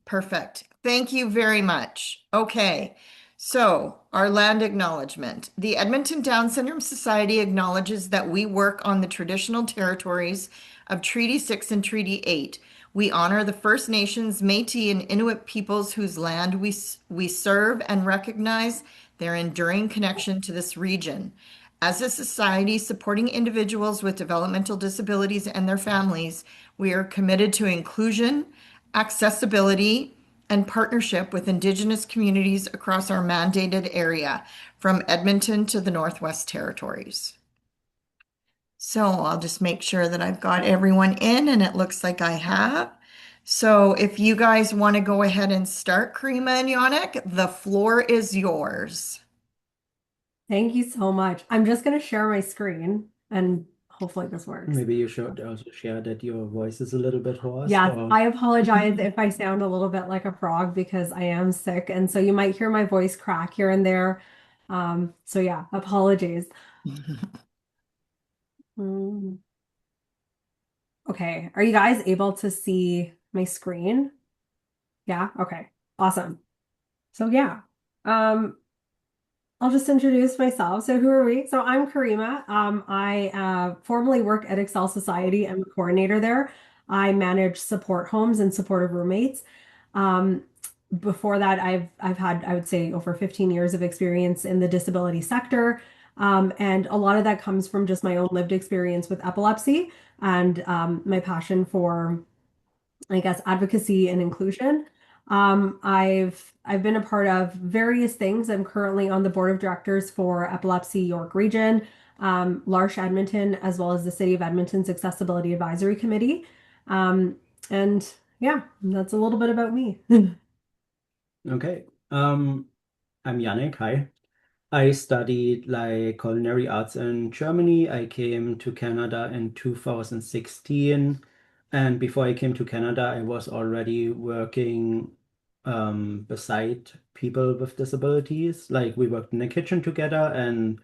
Perfect. Thank you very much. Okay, so our land acknowledgement. The Edmonton Down Syndrome Society acknowledges that we work on the traditional territories of Treaty 6 and Treaty 8. We honor the First Nations, Métis, and Inuit peoples whose land we serve and recognize their enduring connection to this region. As a society supporting individuals with developmental disabilities and their families, we are committed to inclusion, accessibility, and partnership with Indigenous communities across our mandated area, from Edmonton to the Northwest Territories. So I'll just make sure that I've got everyone in, and it looks like I have. So if you guys want to go ahead and start, Karima and Yanick, the floor is yours. Thank you so much. I'm just going to share my screen and hopefully this works. Maybe you should also share that your voice is a little bit hoarse, Yes, or I apologize if I sound a little bit like a frog because I am sick. And so you might hear my voice crack here and there. So yeah, apologies. Mm, Okay, are you guys able to see my screen? Yeah, okay, awesome. So yeah, um, I'll just introduce myself. So who are we? So I'm Karima. I formerly work at Excel Society. I'm a coordinator there. I manage support homes and supportive roommates. Um, Before that, I've had, I would say, over 15 years of experience in the disability sector. And a lot of that comes from just my own lived experience with epilepsy and my passion for, I guess, advocacy and inclusion. I've been a part of various things. I'm currently on the board of directors for Epilepsy York Region, L'Arche Edmonton, as well as the City of Edmonton's Accessibility Advisory Committee. Um, and yeah, that's a little bit about me. okay. I'm Yannick. Hi. I studied like culinary arts in Germany. I came to Canada in 2016, and before I came to Canada, I was already working beside people with disabilities. Like we worked in the kitchen together and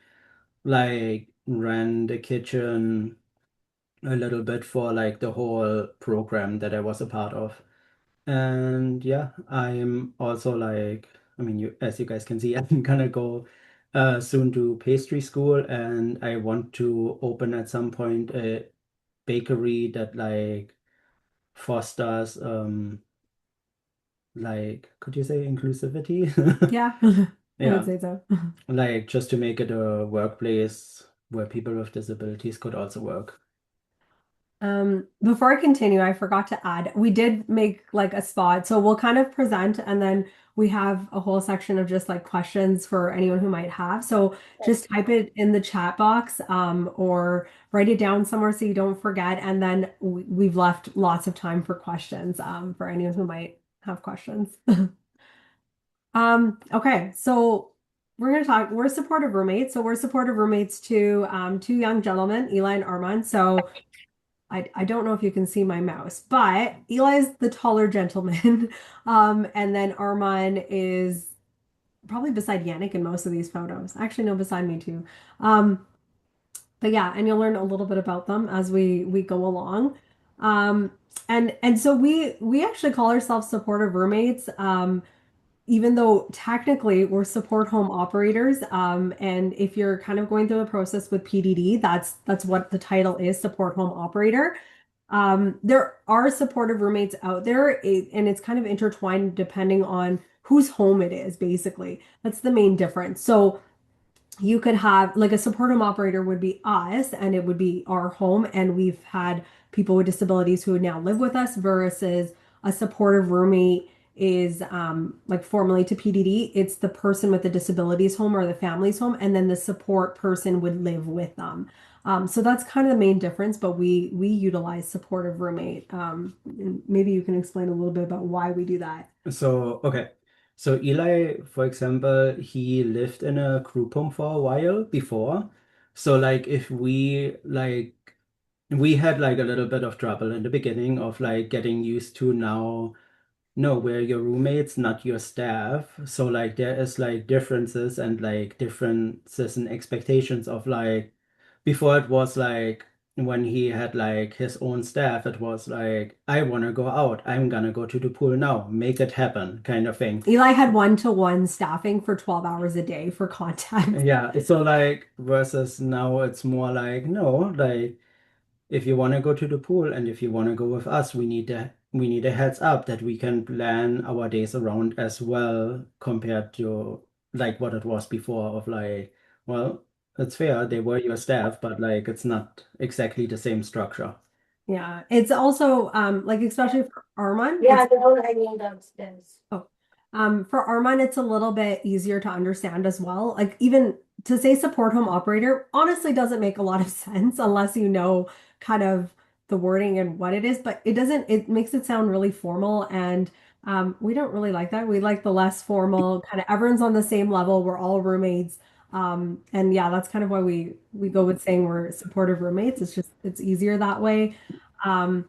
like ran the kitchen a little bit for like the whole program that I was a part of. And yeah, I'm also like, I mean, as you guys can see, I'm gonna go soon to pastry school, and I want to open at some point a bakery that like fosters like, could you say inclusivity? Yeah, I would Yeah, say so. like just to make it a workplace where people with disabilities could also work. Before I continue, I forgot to add, we did make like a spot. So we'll kind of present and then we have a whole section of just like questions for anyone who might have. So just type it in the chat box, or write it down somewhere so you don't forget. And then we've left lots of time for questions, for anyone who might have questions. Okay, so we're supportive roommates. So we're supportive roommates to two young gentlemen, Eli and Armand. So I don't know if you can see my mouse, but Eli's the taller gentleman. And then Armand is probably beside Yannick in most of these photos. Actually, no, beside me too. Um, but yeah, and you'll learn a little bit about them as we go along. Um, and so we actually call ourselves supportive roommates. Even though technically we're support home operators, and if you're kind of going through the process with PDD, that's what the title is, support home operator. There are supportive roommates out there, and it's kind of intertwined depending on whose home it is, basically. That's the main difference. So you could have like a support home operator would be us, and it would be our home, and we've had people with disabilities who now live with us versus a supportive roommate is like formally to PDD, it's the person with the disabilities home or the family's home, and then the support person would live with them. So that's kind of the main difference, but we utilize supportive roommate. And maybe you can explain a little bit about why we do that. So, okay. So Eli, for example, he lived in a group home for a while before. So like if we had like a little bit of trouble in the beginning of like getting used to now, no, we're your roommates, not your staff. So like there is like differences and like differences and expectations of like before it was like when he had like his own staff, it was like, I want to go out. I'm gonna go to the pool now. Make it happen, kind of thing. Eli had one-to-one staffing for 12 hours a day for context. Yeah. So like versus now it's more like, no, like if you want to go to the pool and if you want to go with us, we need a heads up that we can plan our days around as well compared to like what it was before of like, well, it's fair, they were your staff, but like it's not exactly the same structure. Yeah, it's also like especially for Armand, Yeah, the one I mean downstairs. oh, for Armand, it's a little bit easier to understand as well. Like even to say support home operator honestly doesn't make a lot of sense unless you know kind of the wording and what it is, but it doesn't, it makes it sound really formal and we don't really like that. We like the less formal kind of everyone's on the same level. We're all roommates. And yeah, that's kind of why we go with saying we're supportive roommates. It's just it's easier that way. Um,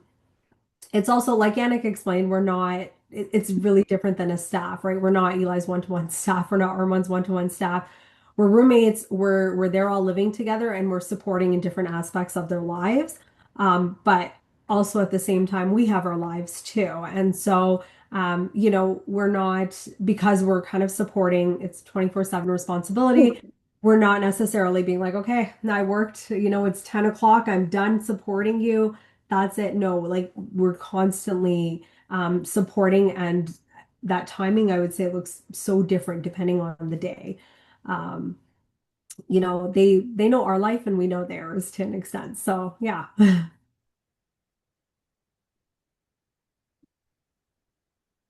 it's also like Yannick explained, we're not, it's really different than a staff, right? We're not Eli's one-to-one staff. We're not Armand's one-to-one staff. We're roommates. We're they're all living together and we're supporting in different aspects of their lives. But also at the same time, we have our lives too. And so, we're not, because we're kind of supporting, it's 24/7 responsibility. We're not necessarily being like, okay, I worked, it's 10 o'clock, I'm done supporting you, that's it. No, like we're constantly supporting and that timing, I would say, looks so different depending on the day. Um, they know our life and we know theirs to an extent. So yeah.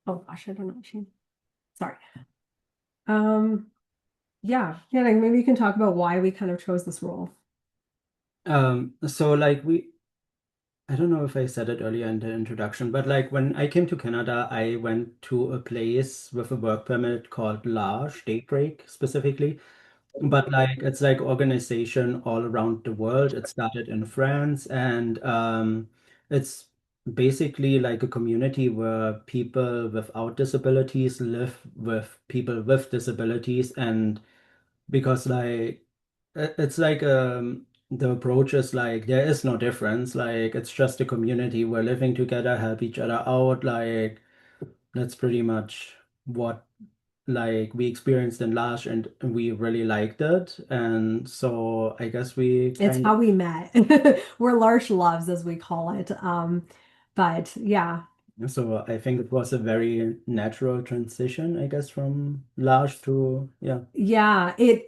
Oh gosh, I don't know. Sorry. Um, yeah, like maybe you can talk about why we kind of chose this role. So like I don't know if I said it earlier in the introduction, but like when I came to Canada, I went to a place with a work permit called Large Daybreak specifically. But like it's like organization all around the world. It started in France and it's basically like a community where people without disabilities live with people with disabilities and because like it's like the approach is like there is no difference. Like it's just a community. We're living together, help each other out. Like that's pretty much what like we experienced in Lash and we really liked it. And so I guess we It's kind how we met. We're Larsh loves, as we call it. But yeah. of so I think it was a very natural transition, I guess, from Lash to yeah. Yeah, it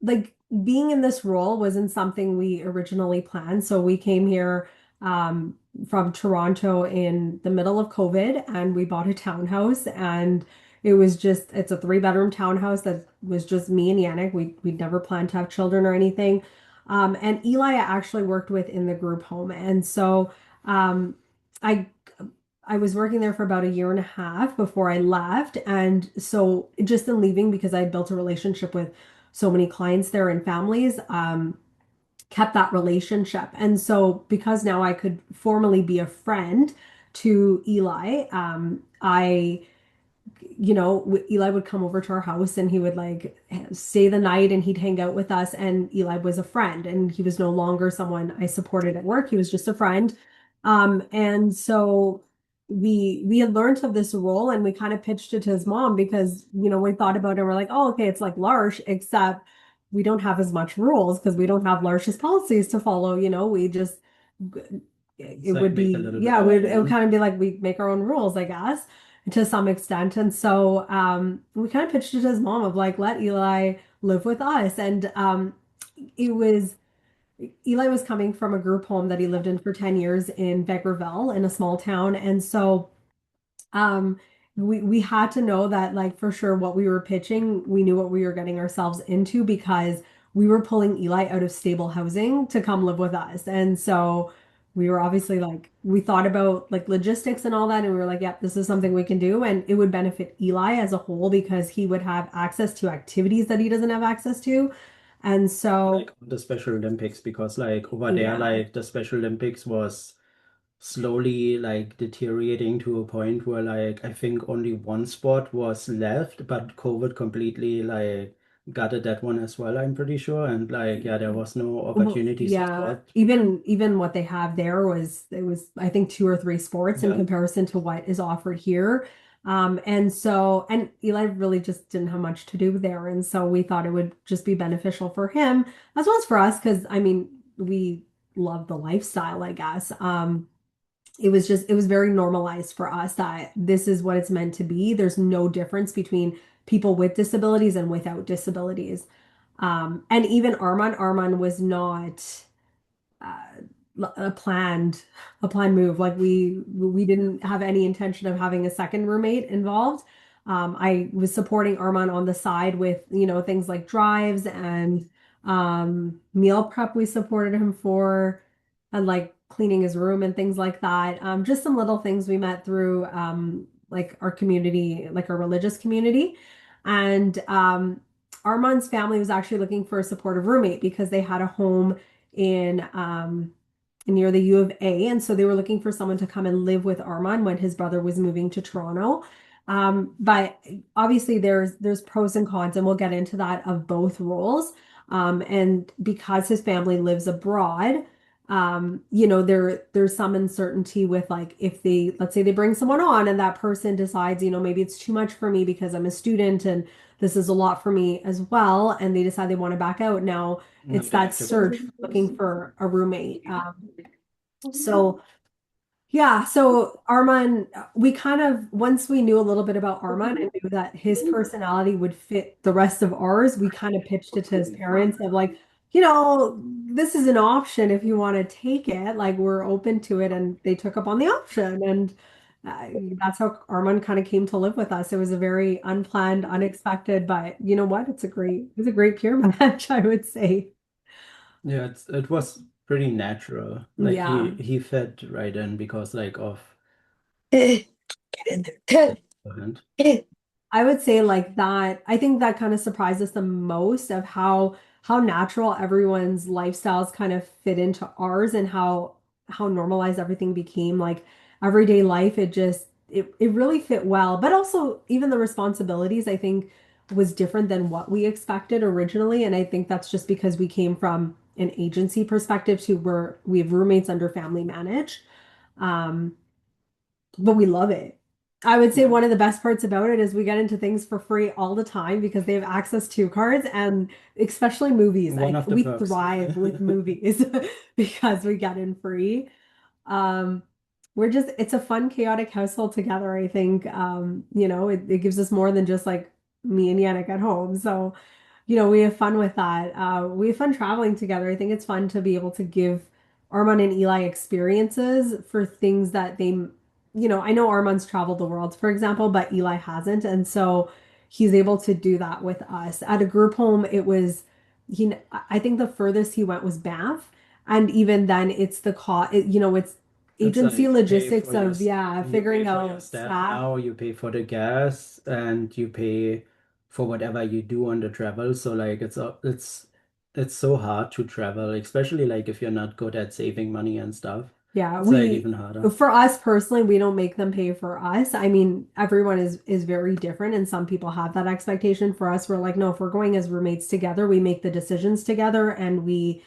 like being in this role wasn't something we originally planned. So we came here um from Toronto in the middle of COVID and we bought a townhouse and it's a three-bedroom townhouse that was just me and Yannick. We'd never planned to have children or anything. And Eli I actually worked with in the group home. And so um I I was working there for about a year and a half before I left. And so just in leaving, because I had built a relationship with so many clients there and families, kept that relationship. And so because now I could formally be a friend to Eli, Eli would come over to our house and he would like stay the night and he'd hang out with us. And Eli was a friend and he was no longer someone I supported at work. He was just a friend. And so we had learned of this role and we kind of pitched it to his mom because, we thought about it and we're like, oh, okay, it's like L'Arche, except we don't have as much rules because we don't have L'Arche's policies to follow, we just It's it like would make a be, little bit yeah, our it would own. kind of be like we make our own rules, I guess, to some extent. And so we kind of pitched it to his mom of like, let Eli live with us. And it was Eli was coming from a group home that he lived in for 10 years in Vegreville in a small town. And so um, we had to know that like for sure what we were pitching, we knew what we were getting ourselves into because we were pulling Eli out of stable housing to come live with us. And so we were obviously like we thought about like logistics and all that and we were like, yep, this is something we can do and it would benefit Eli as a whole because he would have access to activities that he doesn't have access to. And so Like the Special Olympics because like over there yeah. like the Special Olympics was slowly like deteriorating to a point where like I think only one spot was left, but COVID completely like gutted that one as well, I'm pretty sure. And like, yeah, there was no Well, opportunities for yeah, sport. even what they have there was it was I think two or three sports in Yeah. comparison to what is offered here. And Eli really just didn't have much to do there. And so we thought it would just be beneficial for him as well as for us, because I mean, we love the lifestyle, I guess. It was very normalized for us that this is what it's meant to be. There's no difference between people with disabilities and without disabilities. And even Armand was not a planned move. Like we didn't have any intention of having a second roommate involved. I was supporting Armand on the side with, things like drives and meal prep we supported him for, and like cleaning his room and things like that. Just some little things we met through like our community, like our religious community. And Armand's family was actually looking for a supportive roommate because they had a home in near the U of A. And so they were looking for someone to come and live with Armand when his brother was moving to Toronto. But obviously there's pros and cons, and we'll get into that of both roles. And because his family lives abroad, there's some uncertainty with like if they, let's say they bring someone on and that person decides, maybe it's too much for me because I'm a student and this is a lot for me as well, and they decide they want to back out. Now No, it's they that have to go. search looking for a roommate. So yeah, so Armand, we kind of, once we knew a little bit about Armand and knew that his personality would fit the rest of ours, we kind of pitched it to his parents of like, this is an option if you want to take it. Like we're open to it, and they took up on the option, and uh, that's how Armand kind of came to live with us. It was a very unplanned, unexpected, but you know what? It was a great peer match, I would say. Yeah, it was pretty natural. Like Yeah. he fit right in because like of Get in there. beforehand. I would say like that. I think that kind of surprised us the most of how natural everyone's lifestyles kind of fit into ours, and how normalized everything became. Like everyday life, it really fit well. But also even the responsibilities, I think, was different than what we expected originally. And I think that's just because we came from an agency perspective to where we have roommates under family manage. Um, but we love it. I would say Yeah. one of the best parts about it is we get into things for free all the time because they have access to cards, and especially movies. One of the We perks. thrive with movies because we get in free. Um, it's a fun, chaotic household together, I think. It gives us more than just like me and Yannick at home. So we have fun with that. We have fun traveling together. I think it's fun to be able to give Armand and Eli experiences for things that I know Armand's traveled the world, for example, but Eli hasn't. And so he's able to do that with us. At a group home, I think the furthest he went was Banff. And even then, it's the cost, it's It's agency like you pay logistics for your of, yeah, you pay figuring for your out staff staff. now, you pay for the gas, and you pay for whatever you do on the travel. So like it's so hard to travel, especially like if you're not good at saving money and stuff. Yeah, It's like even harder. for us personally, we don't make them pay for us. I mean, everyone is very different, and some people have that expectation. For us, we're like, no, if we're going as roommates together, we make the decisions together and we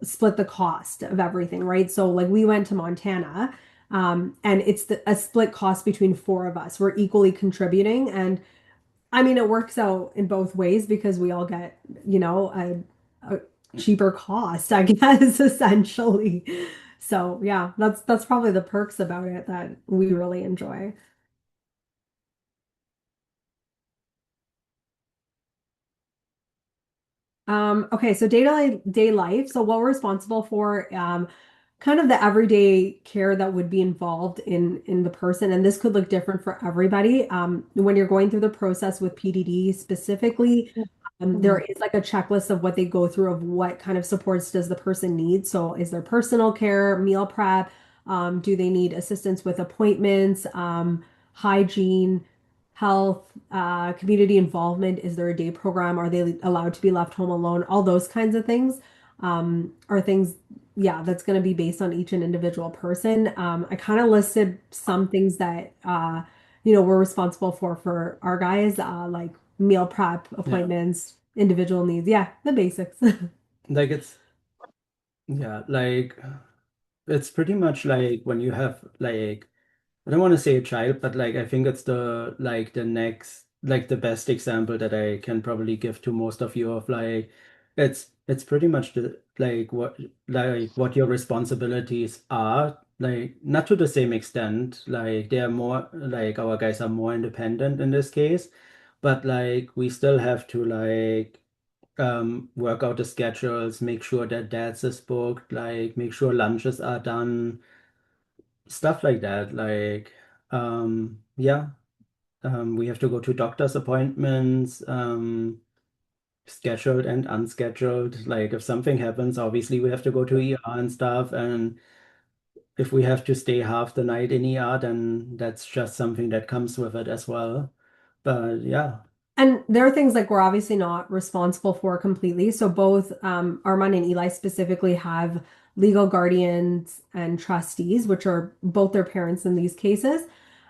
split the cost of everything, right? So like we went to Montana, and it's a split cost between four of us. We're equally contributing, and I mean, it works out in both ways because we all get, a cheaper cost, I guess, essentially. So yeah, that's probably the perks about it that we really enjoy. Okay, so day life. So what we're responsible for, kind of the everyday care that would be involved in the person, and this could look different for everybody. When you're going through the process with PDD specifically, there is like a checklist of what they go through of what kind of supports does the person need. So is there personal care, meal prep? Do they need assistance with appointments, hygiene, health, community involvement? Is there a day program? Are they allowed to be left home alone? All those kinds of things are things, yeah, that's going to be based on each and individual person. I kind of listed some things that, we're responsible for our guys, like meal prep, Yeah. appointments, individual needs. Yeah, the basics. Like it's yeah, like it's pretty much like when you have like I don't want to say a child, but like I think it's the next like the best example that I can probably give to most of you of like it's pretty much the like what your responsibilities are. Like not to the same extent, like they are more like our guys are more independent in this case, but like we still have to like work out the schedules, make sure that dad's is booked, like make sure lunches are done, stuff like that. Like, yeah, we have to go to doctor's appointments, scheduled and unscheduled. Like, if something happens, obviously we have to go to ER and stuff. And if we have to stay half the night in ER, then that's just something that comes with it as well. But yeah, And there are things like we're obviously not responsible for completely. So both Armand and Eli specifically have legal guardians and trustees, which are both their parents in these cases.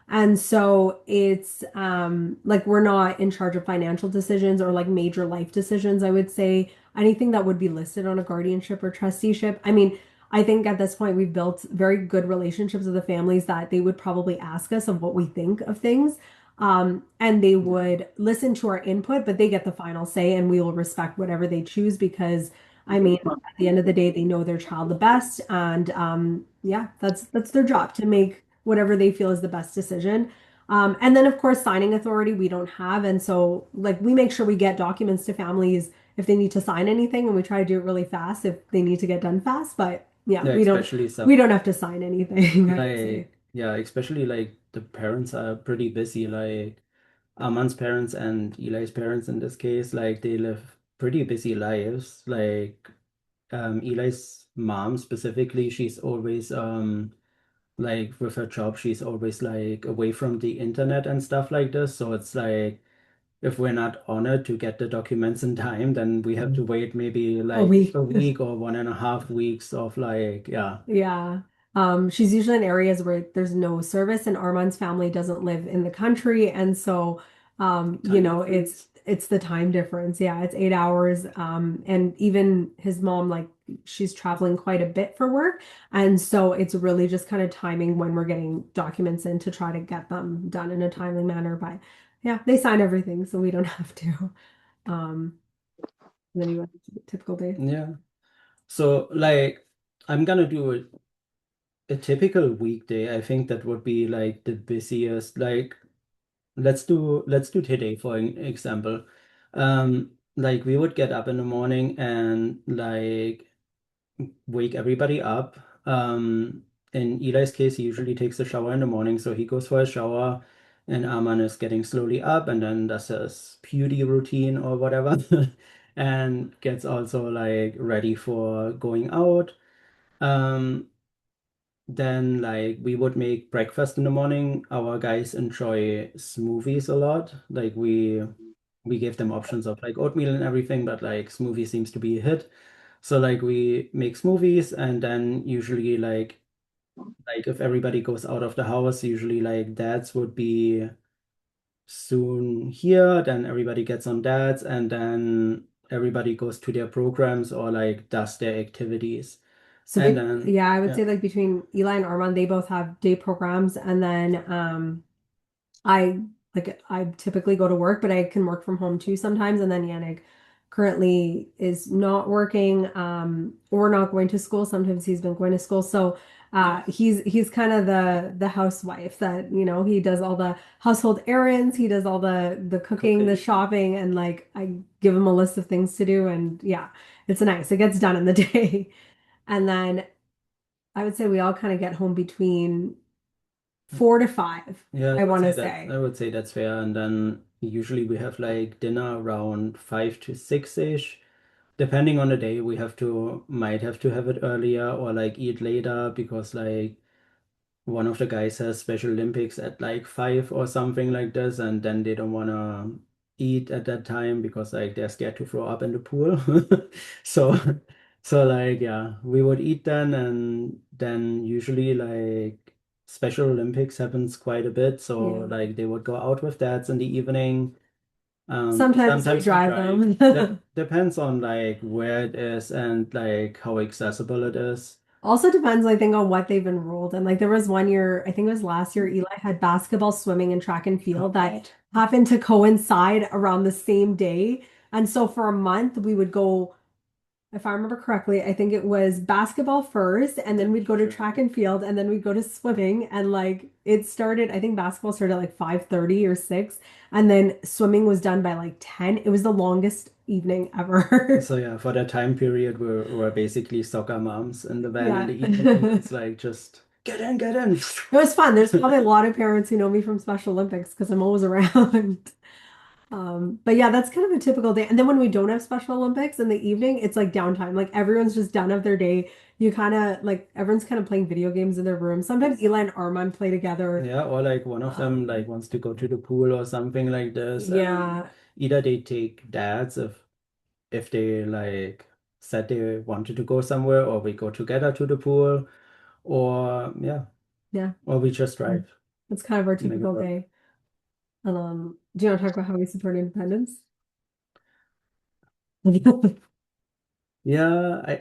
And so it's like we're not in charge of financial decisions or like major life decisions, I would say. Anything that would be listed on a guardianship or trusteeship. I mean, I think at this point we've built very good relationships with the families that they would probably ask us of what we think of things. And they would listen to our input, but they get the final say, and we will respect whatever they choose because, I mean, at the end of the day, they know their child the best, and yeah, that's their job to make whatever they feel is the best decision. And then, of course, signing authority we don't have, and so like we make sure we get documents to families if they need to sign anything, and we try to do it really fast if they need to get done fast. But yeah, yeah, especially we stuff don't have to sign anything, I would say. like, yeah, especially like the parents are pretty busy. Like, Aman's parents and Eli's parents in this case, like they live pretty busy lives. Like Eli's mom specifically, she's always like with her job, she's always like away from the internet and stuff like this. So it's like if we're not honored to get the documents in time, then we have to wait maybe A like week. a week or 1.5 weeks of like, yeah, Yeah. She's usually in areas where there's no service, and Armand's family doesn't live in the country. And so, time difference. it's the time difference. Yeah, it's 8 hours. And even his mom, like she's traveling quite a bit for work. And so it's really just kind of timing when we're getting documents in to try to get them done in a timely manner. But yeah, they sign everything, so we don't have to. Um, then you have a typical day. Yeah. So like I'm gonna do a typical weekday. I think that would be like the busiest. Like let's do today for an example. Like we would get up in the morning and like wake everybody up. In Eli's case, he usually takes a shower in the morning, so he goes for a shower, and Aman is getting slowly up and then does his beauty routine or whatever, and gets also like ready for going out. Um, then like we would make breakfast in the morning. Our guys enjoy smoothies a lot. Like we give them options of like oatmeal and everything, but like smoothie seems to be a hit. So like we make smoothies and then usually like if everybody goes out of the house, usually like dads would be soon here, then everybody gets on dads and then everybody goes to their programs or like does their activities. So And they, then yeah, I would yeah, say like between Eli and Armand, they both have day programs, and then I I typically go to work, but I can work from home too sometimes. And then Yannick currently is not working or not going to school. Sometimes he's been going to school. So he's kind of the housewife that, he does all the household errands, he does all the cooking, the cooking. shopping, and like I give him a list of things to do, and yeah, it's nice. It gets done in the day. And then I would say we all kind of get home between 4 to 5, Yeah, I want to say. I would say that's fair. And then usually we have like dinner around 5 to 6-ish. Depending on the day, we might have to have it earlier or like eat later because like one of the guys has Special Olympics at like 5 or something like this, and then they don't wanna eat at that time because like they're scared to throw up in the pool. So so like yeah, we would eat then and then usually like Special Olympics happens quite a bit. So Yeah. like they would go out with dads in the evening. Sometimes we Sometimes we drive drive. them. Depends on like where it is and like how accessible it is. Also depends, I think, on what they've enrolled in. Like there was one year, I think it was last year, Eli had basketball, swimming, and track and field that happened to coincide around the same day. And so for a month, we would go, if I remember correctly, I think it was basketball first, and then we'd go to track and field, and then we'd go to swimming. And like it started, I think basketball started at like 5:30 or 6, and then swimming was done by like 10. It was the longest evening ever. So yeah, for that time period, we're basically soccer moms in the van in Yeah. the evening. It's like just get in, get in. It was fun. There's probably a lot of parents who know me from Special Olympics because I'm always around. But yeah, that's kind of a typical day. And then when we don't have Special Olympics in the evening, it's like downtime. Like everyone's just done of their day. You kind of like everyone's kind of playing video games in their room. Sometimes Eli and Armand play together. Yeah, or like one of them Um, like wants to go to the pool or something like this. yeah, Either they take dads if they like said they wanted to go somewhere, or we go together to the pool, or yeah, yeah. or we just drive. That's kind of our Make it typical work. day. Do you want to talk about how we support independence? Yeah,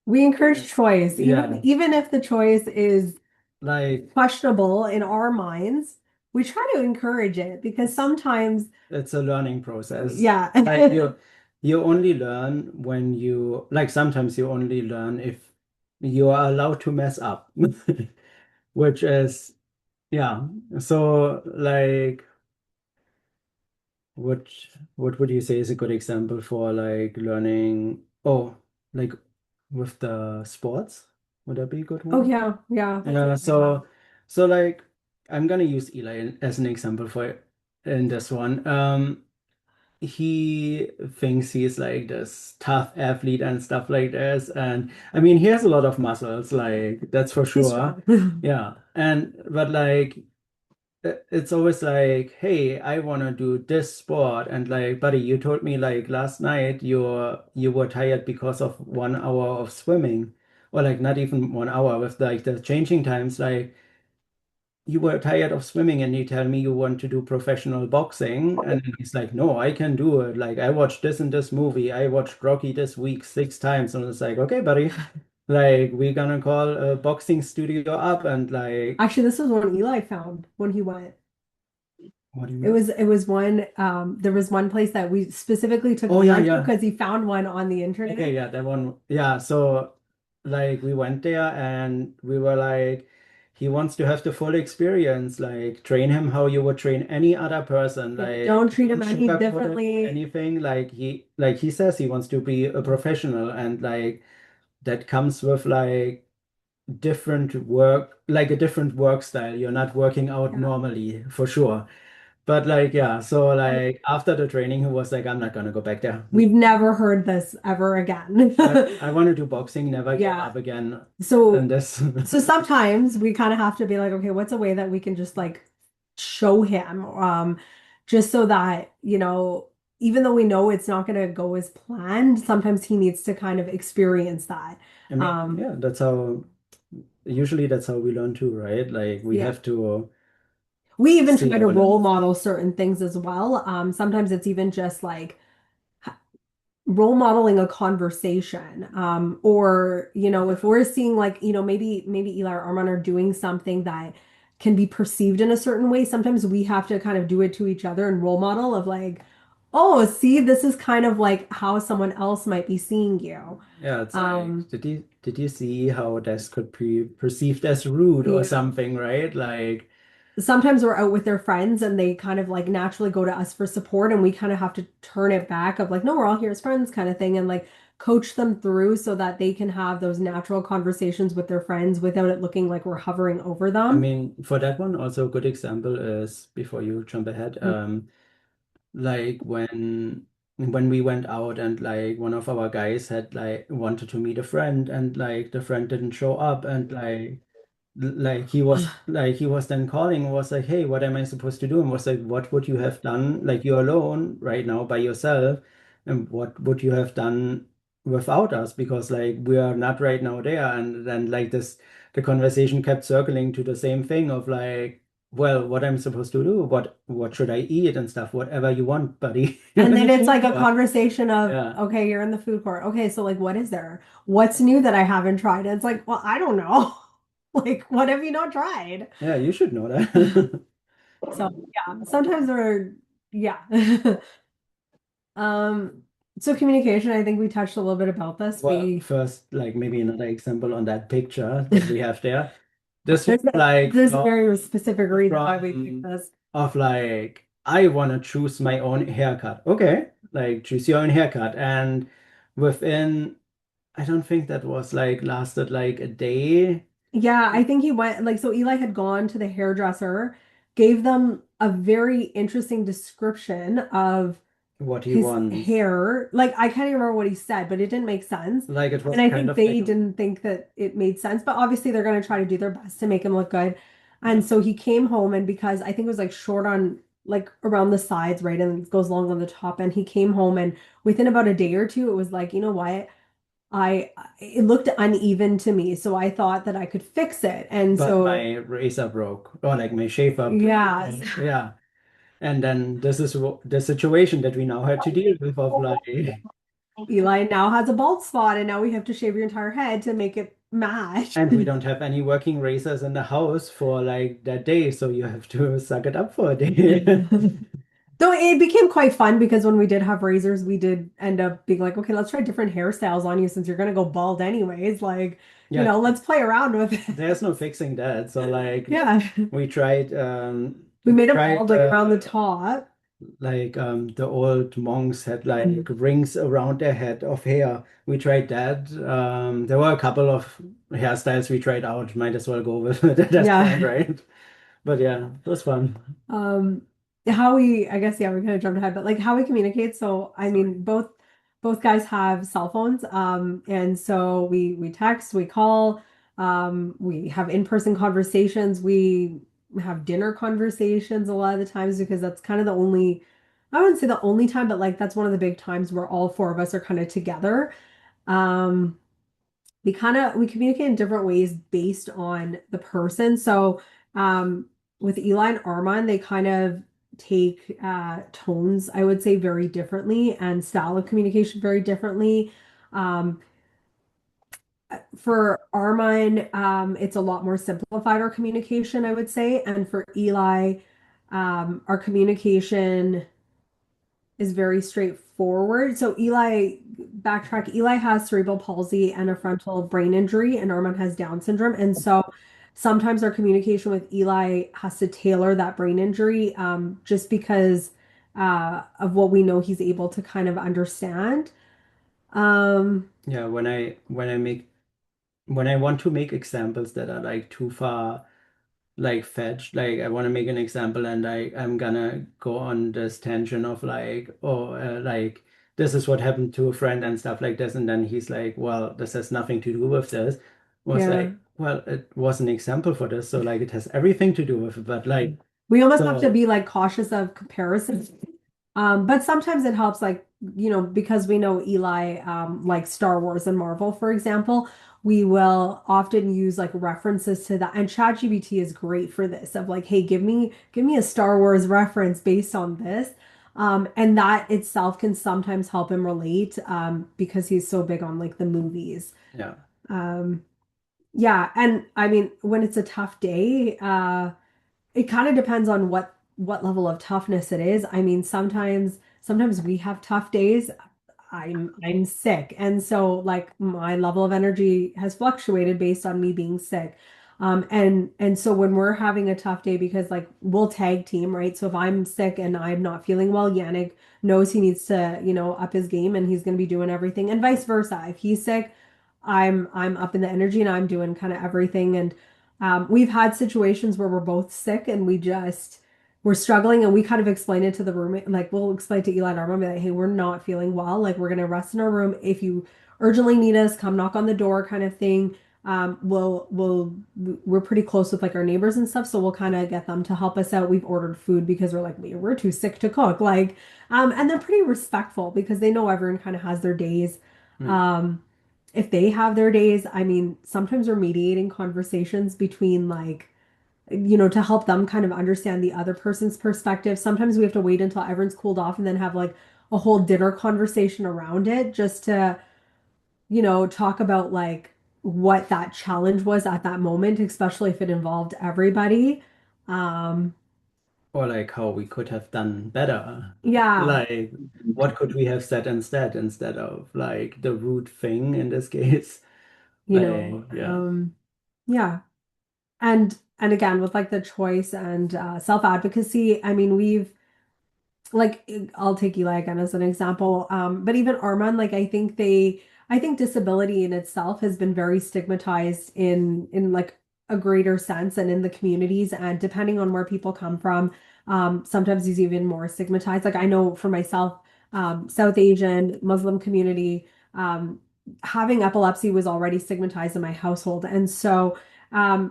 We encourage choice, yeah, even if the choice is like questionable in our minds, we try to encourage it because sometimes, it's a learning process. yeah, Like you only learn when you like sometimes you only learn if you are allowed to mess up, which is yeah. So like what what would you say is a good example for like learning? Oh, like with the sports, would that be a good oh one? yeah, yeah, Yeah, so like I'm gonna use Eli as an example for in this one. He thinks he's like this tough athlete and stuff like this, and I mean he has a lot of muscles, like that's for he's sure. strong. Yeah, and but like it's always like, hey, I want to do this sport, and like, buddy, you told me like last night you were tired because of 1 hour of swimming, or like not even 1 hour with like the changing times, like you were tired of swimming and you tell me you want to do professional boxing. And then he's like, no, I can do it. Like, I watched this and this movie. I watched Rocky this week 6 times. And it's like, okay, buddy, like, we're gonna call a boxing studio up and like, Actually, this was one Eli found when he went. what do you It mean? was it was one there was one place that we specifically took Oh, yeah, Eli to yeah. because he found one on the Okay, internet. yeah, that one. Yeah, so like we went there and we were like, he wants to have the full experience. Like, train him how you would train any other person. Yeah, Like, don't treat don't him any sugarcoat it, differently. anything. Like he says he wants to be a professional, and like that comes with like different work, like a different work style. You're not working out Yeah. normally, for sure. But like, yeah, so like after the training, he was like, I'm not gonna go back there. We've never heard this ever again. I want to do boxing, never give Yeah. up again. And So this, so sometimes we kind of have to be like, okay, what's a way that we can just like show him just so that, even though we know it's not going to go as planned, sometimes he needs to kind of experience that. I mean, Um yeah, usually that's how we learn too, right? Like we yeah. have to We even see try to how it is. role model certain things as well. Sometimes it's even just like role modeling a conversation or if we're seeing like maybe Eli or Armand are doing something that can be perceived in a certain way, sometimes we have to kind of do it to each other and role model of like, oh, see, this is kind of like how someone else might be seeing you. Yeah, it's like, um did you see how this could be perceived as rude or yeah, something, right? Like, sometimes we're out with their friends and they kind of like naturally go to us for support and we kind of have to turn it back of like, no, we're all here as friends kind of thing, and like coach them through so that they can have those natural conversations with their friends without it looking like we're hovering over I them. mean, for that one, also a good example is before you jump ahead, like when we went out and like one of our guys had like wanted to meet a friend and like the friend didn't show up and like he was then calling and was like, hey, what am I supposed to do? And was like, what would you have done? Like, you're alone right now by yourself, and what would you have done without us? Because like we are not right now there. And then like this the conversation kept circling to the same thing of like, well, what I'm supposed to do, what should I eat and stuff, whatever you want, buddy. And then it's Food like a court. conversation of, Yeah. okay, you're in the food court. Okay, so like what is there? What's new that I haven't tried? And it's like, well, I don't know. Like, what have you not tried? Yeah, you should know that. So yeah, sometimes they're yeah. Um, so communication, I think we touched a little bit about this. Well, We first, like maybe another example on that picture that we have there. This was there's like there's a very specific reason why we picked from this. of like I want to choose my own haircut. Okay, like choose your own haircut, and within I don't think that was like lasted like a day. Yeah, I think he went like so Eli had gone to the hairdresser, gave them a very interesting description of What he his wants. hair. Like I can't even remember what he said, but it didn't make sense. Like it was And I kind think of like they didn't think that it made sense, but obviously they're going to try to do their best to make him look good. yeah. And so he came home and because I think it was like short on like around the sides, right? And it goes long on the top. And he came home and within about a day or two, it was like, you know what? It looked uneven to me, so I thought that I could fix it. And But so my razor broke, or like my shaver broke. yeah, Yeah. And then this is the situation that we now had to deal with of like, Eli now has a bald spot, and now we have to shave your entire head to make it match. and we don't have any working razors in the house for like that day, so you have to suck it up for a day. Though it became quite fun because when we did have razors, we did end up being like, okay, let's try different hairstyles on you since you're gonna go bald anyways. Like, Yeah, let's play around with it. there's no fixing that. So like Yeah. we tried We we made it tried bald like around the top. like the old monks had like rings around their head of hair. We tried that. There were a couple of hairstyles we tried out. Might as well go with it at that point, Yeah. right? But yeah, it was fun. Um, how we, I guess, yeah, we kind of jumped ahead, but like how we communicate. So, I Sorry. mean, both guys have cell phones. And so we text, we call, we have in-person conversations, we have dinner conversations a lot of the times because that's kind of the only, I wouldn't say the only time, but like that's one of the big times where all four of us are kind of together. Um, we communicate in different ways based on the person. So with Eli and Armand, they kind of take tones, I would say, very differently and style of communication very differently. Um, for Armand, it's a lot more simplified our communication, I would say. And for Eli, our communication is very straightforward. So backtrack, Eli has cerebral palsy and a frontal brain injury, and Armand has Down syndrome. And so sometimes our communication with Eli has to tailor that brain injury just because of what we know he's able to kind of understand. Um, Yeah, when I want to make examples that are like too far like fetched, like I want to make an example and I'm gonna go on this tangent of like, oh, like this is what happened to a friend and stuff like this, and then he's like, well, this has nothing to do with this. Was yeah. like, well, it was an example for this, so like it has everything to do with it, but like, We almost have to so be like cautious of comparisons. But sometimes it helps, like, because we know Eli like Star Wars and Marvel, for example, we will often use like references to that. And ChatGPT is great for this of like, hey, give me a Star Wars reference based on this. And that itself can sometimes help him relate because he's so big on like the movies. yeah. Um, yeah, and I mean, when it's a tough day, it kind of depends on what level of toughness it is. I mean, sometimes we have tough days. I'm sick, and so like my level of energy has fluctuated based on me being sick. And so when we're having a tough day, because like we'll tag team, right? So if I'm sick and I'm not feeling well, Yannick knows he needs to, up his game and he's going to be doing everything, and vice versa. If he's sick, I'm up in the energy and I'm doing kind of everything. And we've had situations where we're both sick and we're struggling and we kind of explain it to the roommate. Like we'll explain to Eli and Armand, be like, hey, we're not feeling well. Like we're gonna rest in our room. If you urgently need us, come knock on the door, kind of thing. We're pretty close with like our neighbors and stuff, so we'll kind of get them to help us out. We've ordered food because we're like, we're too sick to cook. Like, and they're pretty respectful because they know everyone kind of has their days. Mm. If they have their days, I mean, sometimes we're mediating conversations between like to help them kind of understand the other person's perspective. Sometimes we have to wait until everyone's cooled off and then have like a whole dinner conversation around it just to, talk about like what that challenge was at that moment, especially if it involved everybody. Um, Or like how we could have done better. yeah, Like, what could we have said instead of like the rude thing in this case? you know, Like, yeah. yeah. And again, with like the choice and self-advocacy, I mean, like I'll take Eli again as an example. But even Armand, like I think disability in itself has been very stigmatized in like a greater sense and in the communities. And depending on where people come from, sometimes he's even more stigmatized. Like I know for myself, South Asian, Muslim community, having epilepsy was already stigmatized in my household. And so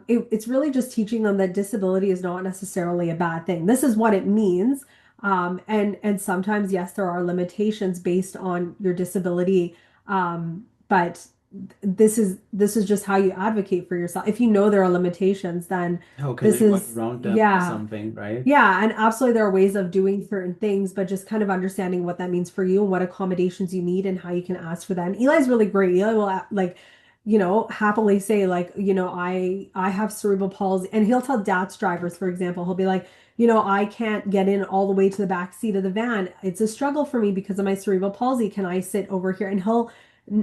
it's really just teaching them that disability is not necessarily a bad thing. This is what it means. And sometimes, yes, there are limitations based on your disability. But this is just how you advocate for yourself. If you know there are limitations, then How can this I work is, around them or yeah. something, right? Yeah, and absolutely there are ways of doing certain things, but just kind of understanding what that means for you and what accommodations you need and how you can ask for that. And Eli's really great. Eli will like, happily say like, I have cerebral palsy, and he'll tell DATS drivers, for example, he'll be like, I can't get in all the way to the back seat of the van. It's a struggle for me because of my cerebral palsy. Can I sit over here? And he'll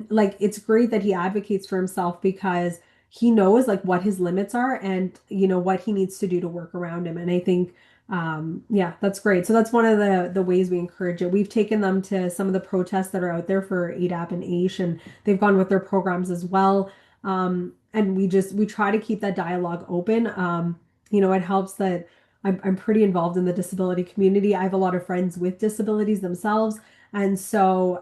like, it's great that he advocates for himself because he knows like what his limits are and what he needs to do to work around him. And I think yeah, that's great. So that's one of the ways we encourage it. We've taken them to some of the protests that are out there for ADAP and AISH, and they've gone with their programs as well. And we try to keep that dialogue open. It helps that I'm pretty involved in the disability community. I have a lot of friends with disabilities themselves. And so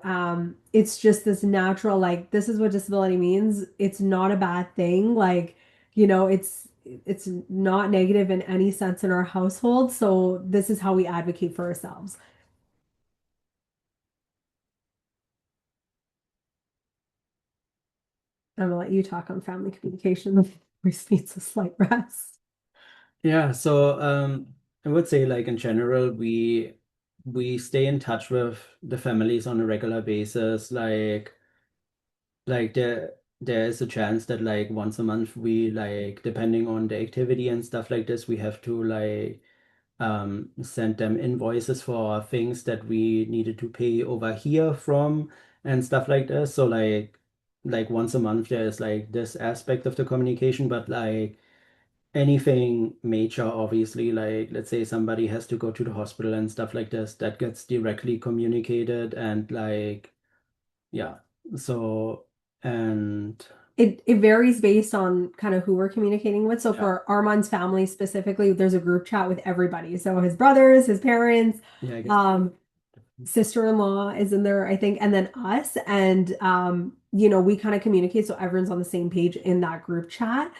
it's just this natural, like, this is what disability means. It's not a bad thing. Like, it's not negative in any sense in our household. So this is how we advocate for ourselves. I'm gonna let you talk on family communication. The voice needs a slight rest. Yeah, so I would say like in general we stay in touch with the families on a regular basis. Like there is a chance that like once a month we like depending on the activity and stuff like this, we have to like send them invoices for things that we needed to pay over here from and stuff like this. So like once a month there's like this aspect of the communication, but like anything major, obviously, like let's say somebody has to go to the hospital and stuff like this, that gets directly communicated and like yeah. So and It varies based on kind of who we're communicating with. So yeah, for Armand's family specifically, there's a group chat with everybody. So his brothers, his parents, yeah, I guess um, sister-in-law is in there, I think, and then us. And we kind of communicate so everyone's on the same page in that group chat.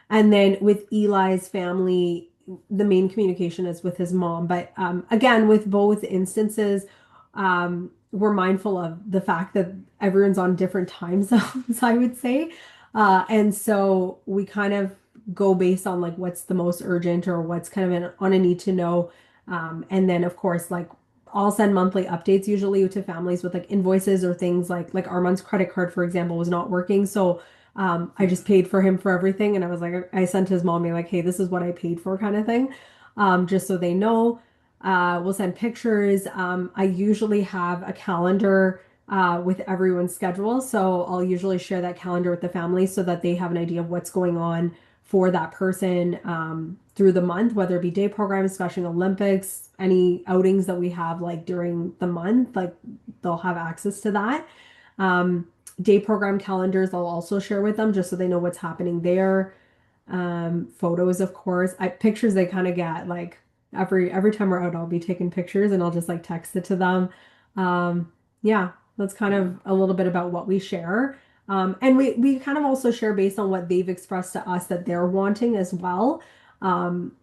And then with Eli's family, the main communication is with his mom. But again, with both instances, we're mindful of the fact that everyone's on different time zones, I would say. And so we kind of go based on like what's the most urgent or what's kind of on a need to know. And then of course, like I'll send monthly updates usually to families with like invoices or things like Armand's credit card, for example, was not working. So I yeah. just paid for him for everything. And I was like, I sent his mom being like, hey, this is what I paid for kind of thing. Just so they know. We'll send pictures. I usually have a calendar with everyone's schedule. So I'll usually share that calendar with the family so that they have an idea of what's going on for that person through the month, whether it be day programs, Special Olympics, any outings that we have like during the month, like they'll have access to that. Um, Day program calendars I'll also share with them just so they know what's happening there. Photos, of course. Pictures they kind of get like every time we're out, I'll be taking pictures and I'll just like text it to them. Yeah, that's kind Yeah. of a little bit about what we share. And we kind of also share based on what they've expressed to us that they're wanting as well. And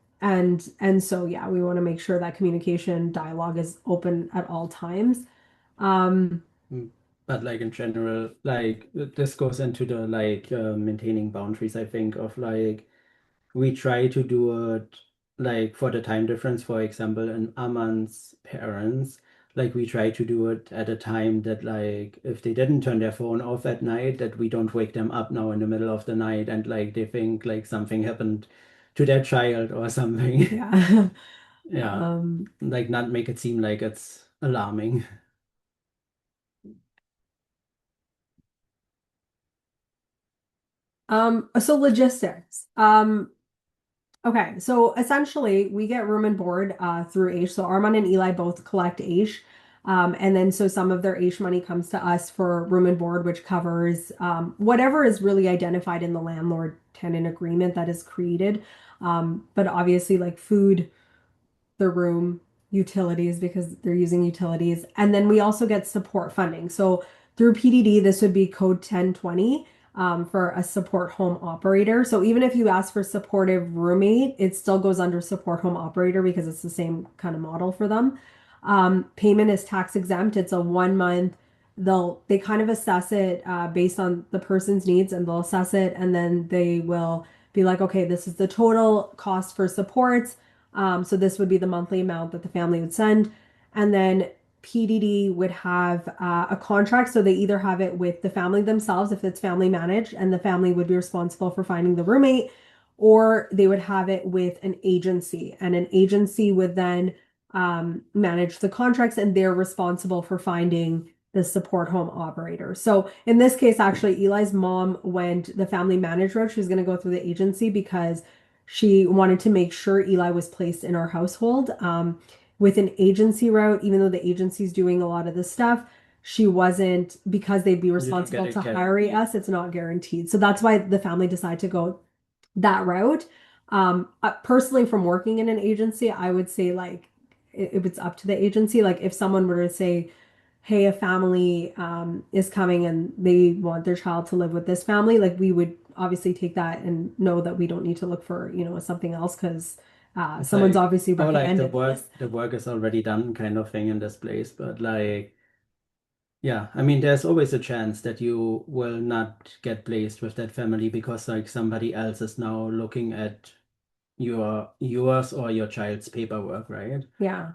so yeah, we want to make sure that communication dialogue is open at all times. Um, Mm. But like in general, like this goes into the like maintaining boundaries, I think, of like we try to do it like for the time difference, for example, and Aman's parents, like we try to do it at a time that like if they didn't turn their phone off at night, that we don't wake them up now in the middle of the night and like they think like something happened to their child or something. Yeah. Yeah, like not make it seem like it's alarming. So logistics. Okay, so essentially we get room and board through AISH. So Armand and Eli both collect AISH. And then so some of their AISH money comes to us for room and board, which covers whatever is really identified in the landlord-tenant agreement that is created. But obviously like food, the room, utilities because they're using utilities. And then we also get support funding. So through PDD, this would be code 1020 for a support home operator. So even if you ask for supportive roommate, it still goes under support home operator because it's the same kind of model for them. Payment is tax exempt. It's a 1 month. They kind of assess it based on the person's needs and they'll assess it and then they will be like, okay, this is the total cost for supports. So this would be the monthly amount that the family would send. And then PDD would have a contract. So they either have it with the family themselves, if it's family managed, and the family would be responsible for finding the roommate, or they would have it with an agency. And an agency would then manage the contracts and they're responsible for finding the support home operator. So in this case, actually, Eli's mom went the family managed route. She was going to go through the agency because she wanted to make sure Eli was placed in our household. With an agency route, even though the agency's doing a lot of this stuff, she wasn't because they'd be You don't get responsible it to get hire us. It's not guaranteed. So that's why the family decided to go that route. Personally, from working in an agency, I would say like if it's up to the agency, like if someone were to say, hey, a family is coming and they want their child to live with this family, like we would obviously take that and know that we don't need to look for, something else because It's someone's like, obviously oh, like recommended this. the work is already done kind of thing in this place. But like, yeah, I mean, there's always a chance that you will not get placed with that family because like somebody else is now looking at yours or your child's paperwork, right? Yeah.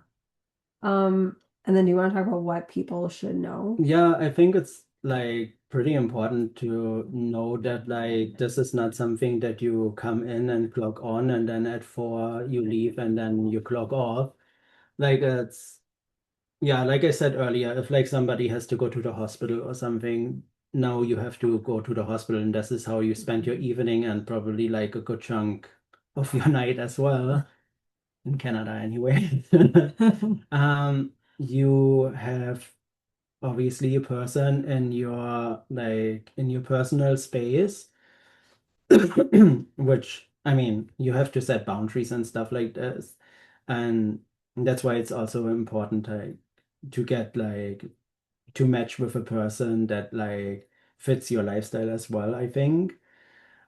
Um, and then do you want to talk about what people should know? Yeah, I think it's like pretty important to know that like this is not something that you come in and clock on and then at 4 you leave and then you clock off. Like it's yeah, like I said earlier, if like somebody has to go to the hospital or something, now you have to go to the hospital and this is how you spend your evening and probably like a good chunk of your night as well, in Canada anyway. You have obviously a person in your like in your personal space, which I mean, you have to set boundaries and stuff like this. And that's why it's also important to get like to match with a person that like fits your lifestyle as well, I think.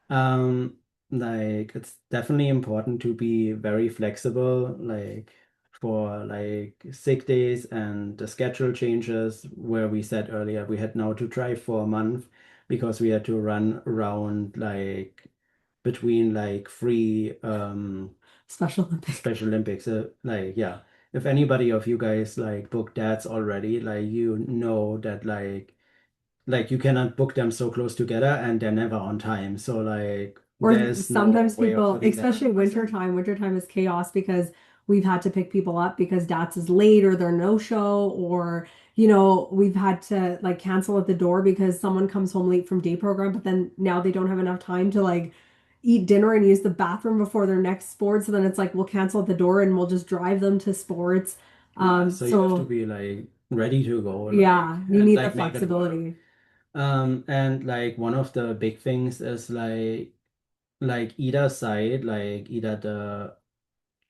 Um, like it's definitely important to be very flexible, like for like sick days and the schedule changes where we said earlier we had now to drive for a month because we had to run around like between like three Special Olympics. Special Olympics. Like yeah, if anybody of you guys like booked dates already, like you know that like you cannot book them so close together and they're never on time. So like Or there's no sometimes way of people, putting that. especially wintertime is chaos because we've had to pick people up because DATS is late or they're no show, or, we've had to like cancel at the door because someone comes home late from day program, but then now they don't have enough time to like eat dinner and use the bathroom before their next sport. So then it's like we'll cancel at the door and we'll just drive them to sports. Yeah, so you have to So be like ready to go, yeah, like you and need the like make it work. flexibility. And like one of the big things is like either side, like either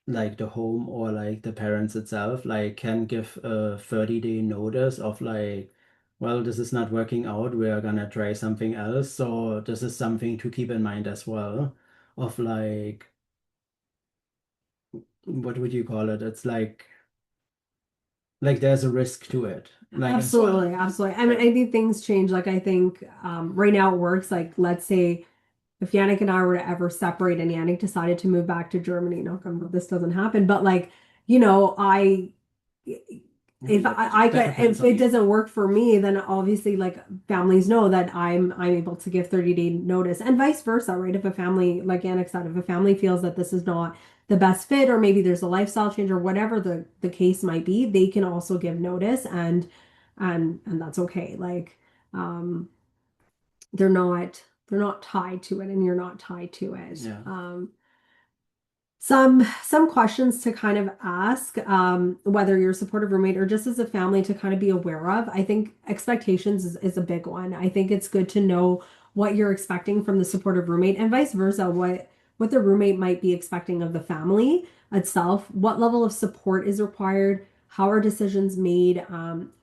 the home or like the parents itself, like can give a 30-day notice of like, well, this is not working out, we are gonna try something else. So this is something to keep in mind as well, of like, what would you call it? It's like there's a risk to it, like as well. Absolutely, absolutely. I mean, I think things change. Like I think right now it works. Like let's say if Yannick and I were to ever separate and Yannick decided to move back to Germany, knock on wood, this doesn't happen, but like, you know, if I That could, depends if on it you. doesn't work for me, then obviously like families know that I'm able to give 30-day notice and vice versa, right? If a family, like Yannick said, if a family feels that this is not the best fit, or maybe there's a lifestyle change or whatever the case might be, they can also give notice, and that's okay. Like, um, they're not tied to it, and you're not tied to it. Yeah. Some questions to kind of ask, whether you're a supportive roommate or just as a family to kind of be aware of. I think expectations is a big one. I think it's good to know what you're expecting from the supportive roommate and vice versa, what the roommate might be expecting of the family itself, what level of support is required, how are decisions made,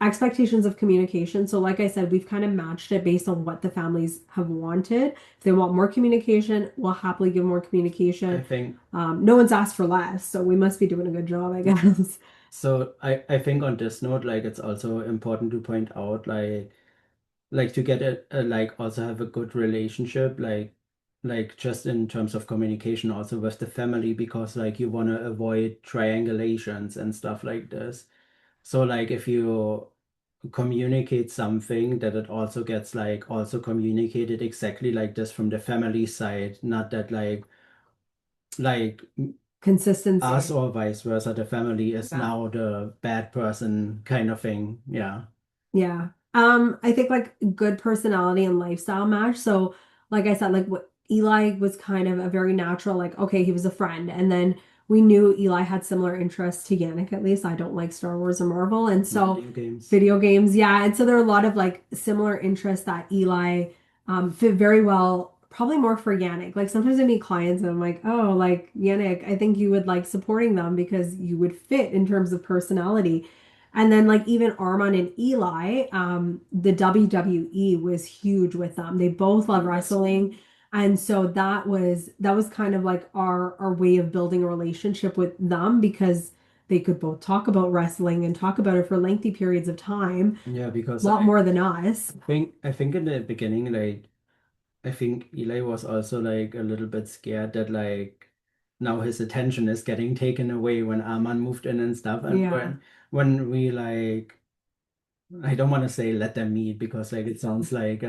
expectations of communication. So like I said, we've kind of matched it based on what the families have wanted. If they want more communication, we'll happily give more I communication. think No one's asked for less, so we must be doing a good job, I guess. so. I think on this note, like it's also important to point out, like to get a like also have a good relationship, like just in terms of communication, also with the family, because like you want to avoid triangulations and stuff like this. So like if you communicate something, that it also gets like also communicated exactly like this from the family side, not that like us Consistency. or vice versa, the family is Yeah. now the bad person kind of thing. Yeah. Yeah. I think like good personality and lifestyle match. So, like I said, like what Eli was kind of a very natural, like, okay, he was a friend. And then we knew Eli had similar interests to Yannick, at least. I don't like Star Wars or Marvel. And so Video games. video games, yeah. And so there are a lot of like similar interests that Eli fit very well, probably more for Yannick. Like sometimes I meet clients and I'm like, oh, like Yannick, I think you would like supporting them because you would fit in terms of personality. And then like even Armand and Eli, the WWE was huge with them. They both love wrestling. And so that was kind of like our way of building a relationship with them because they could both talk about wrestling and talk about it for lengthy periods of time, Yeah, a because lot more than us. I think in the beginning, like I think Eli was also like a little bit scared that like now his attention is getting taken away when Arman moved in and stuff. And Yeah. when we like I don't want to say let them meet because like it sounds like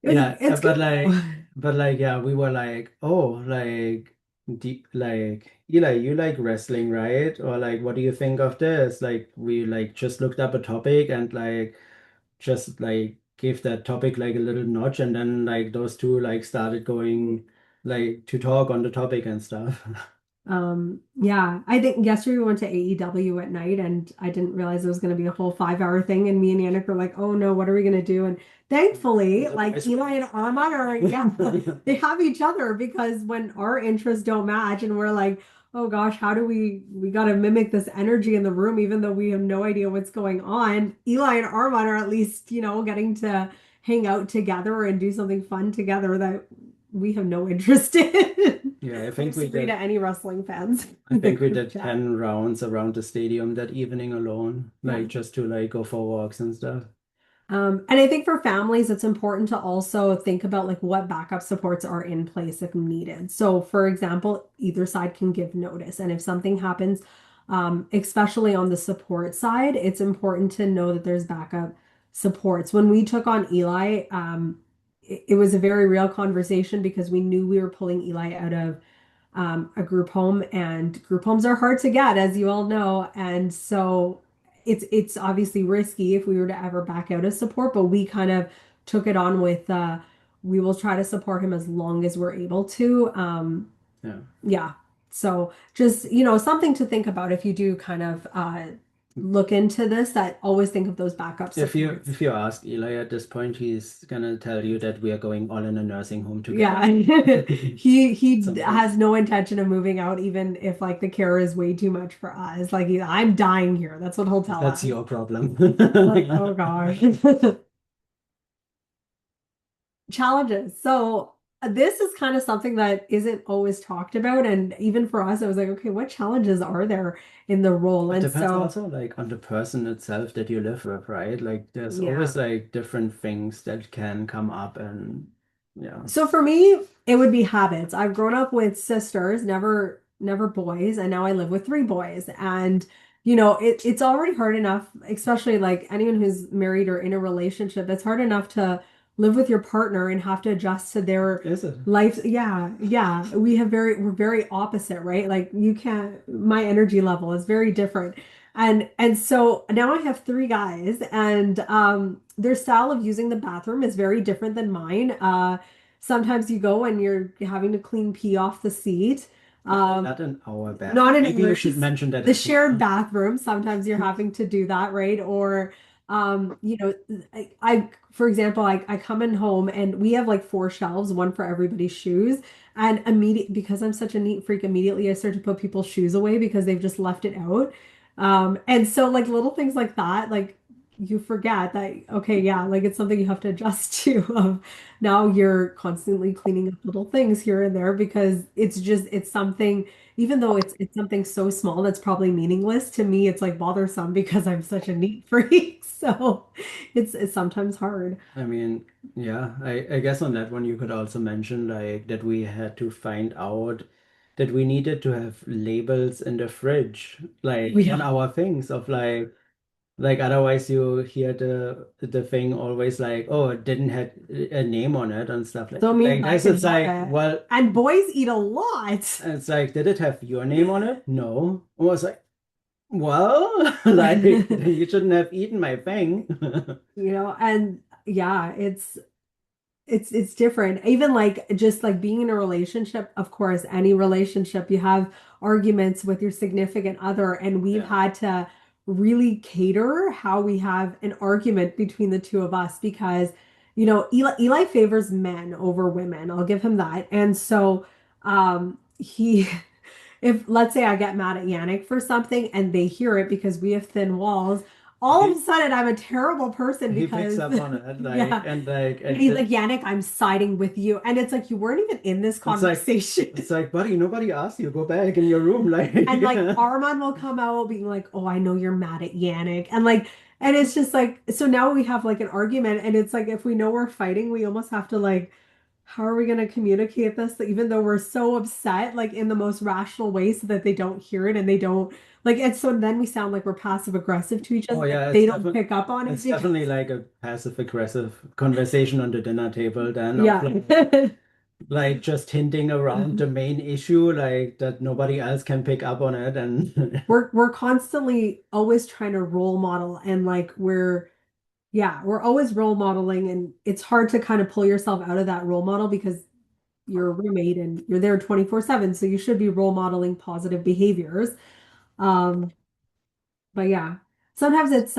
yeah, It's but good. like yeah, we were like, oh, like like Eli, you like wrestling, right? Or like what do you think of this? Like we like just looked up a topic and like just like gave that topic like a little notch, and then like those two like started going like to talk on the topic and stuff. Yeah, I think yesterday we went to AEW at night and I didn't realize it was going to be a whole 5 hour thing. And me and Yannick were like, oh no, what are we going to do? And thankfully, It's a like nice Eli and Armand are, yeah, they have each other because when our interests don't match and we're like, oh gosh, how do we got to mimic this energy in the room, even though we have no idea what's going on. Eli and Armand are at least, getting to hang out together and do something fun together that we have no interest in. Yeah, I I think we disagree to did. any wrestling fans I in the think we group did chat. 10 rounds around the stadium that evening alone, Yeah. like just to like go for walks and stuff. And I think for families, it's important to also think about like what backup supports are in place if needed. So, for example, either side can give notice. And if something happens, especially on the support side, it's important to know that there's backup supports. When we took on Eli, it was a very real conversation because we knew we were pulling Eli out of a group home, and group homes are hard to get, as you all know. And so it's obviously risky if we were to ever back out of support, but we kind of took it on with we will try to support him as long as we're able to. Yeah. Yeah. So just, something to think about if you do kind of look into this, that always think of those backup supports. If you ask Eli at this point, he's gonna tell you that we are going all in a nursing home together. Yeah. He Some point. has no intention of moving out, even if like the care is way too much for us. Like I'm dying here. That's what he'll tell That's us. your problem. Like, oh gosh. Challenges. So this is kind of something that isn't always talked about. And even for us, I was like, okay, what challenges are there in the role? It And depends so, also like on the person itself that you live with, right? Like there's yeah. always like different things that can come up, and Yeah. So for me, it would be habits. I've grown up with sisters, never boys, and now I live with three boys. And it's already hard enough, especially like anyone who's married or in a relationship, it's hard enough to live with your partner and have to adjust to their Is it? life. Yeah, yeah. We're very opposite, right? Like you can't, my energy level is very different. And so now I have three guys, and their style of using the bathroom is very different than mine. Sometimes you go and you're having to clean pee off the seat. Um, Not in our Not bathroom. in Maybe you ours. should mention that The as shared well. bathroom, sometimes you're having to do that, right? Or, you know, for example, I come in home and we have like four shelves, one for everybody's shoes. And because I'm such a neat freak, immediately I start to put people's shoes away because they've just left it out. And so like little things like that, like you forget that, okay, yeah, like it's something you have to adjust to. Now you're constantly cleaning up little things here and there because it's something, even though it's something so small that's probably meaningless to me, it's like bothersome because I'm such a neat freak. So it's sometimes hard. I mean, yeah, I guess on that one you could also mention like that we had to find out that we needed to have labels in the fridge, like on Yeah. our things of like otherwise you hear the thing always like, oh, it didn't have a name on it and stuff So me and like I this. can It's have like, it. well, And boys eat a lot. it's like, did it have your name on it? No. I was like, well, like you shouldn't have eaten my thing. And yeah, it's different. Even like just like being in a relationship, of course, any relationship, you have arguments with your significant other, and we've Yeah. had to really cater how we have an argument between the two of us because, Eli favors men over women. I'll give him that. And so he if let's say I get mad at Yannick for something and they hear it because we have thin walls, all of a He sudden I'm a terrible person he picks because up on it like yeah. and like And and he's like, Yannick, I'm siding with you. And it's like, you weren't even in this it's like conversation. it's like, buddy, nobody asked you. Go back in your room. Like And like, Armand will come out being like, oh, I know you're mad at Yannick. And it's just like, so now we have like an argument. And it's like, if we know we're fighting, we almost have to like, how are we going to communicate this? That even though we're so upset, like in the most rational way so that they don't hear it and they don't like it. So then we sound like we're passive aggressive to each oh other and yeah, they don't pick up on it it's because, definitely like a passive aggressive conversation on the dinner table then of yeah. like just hinting around the main issue like that nobody else can pick up on it and We're constantly always trying to role model and like we're always role modeling and it's hard to kind of pull yourself out of that role model because you're a roommate and you're there 24/7, so you should be role modeling positive behaviors. Um, but yeah, sometimes it's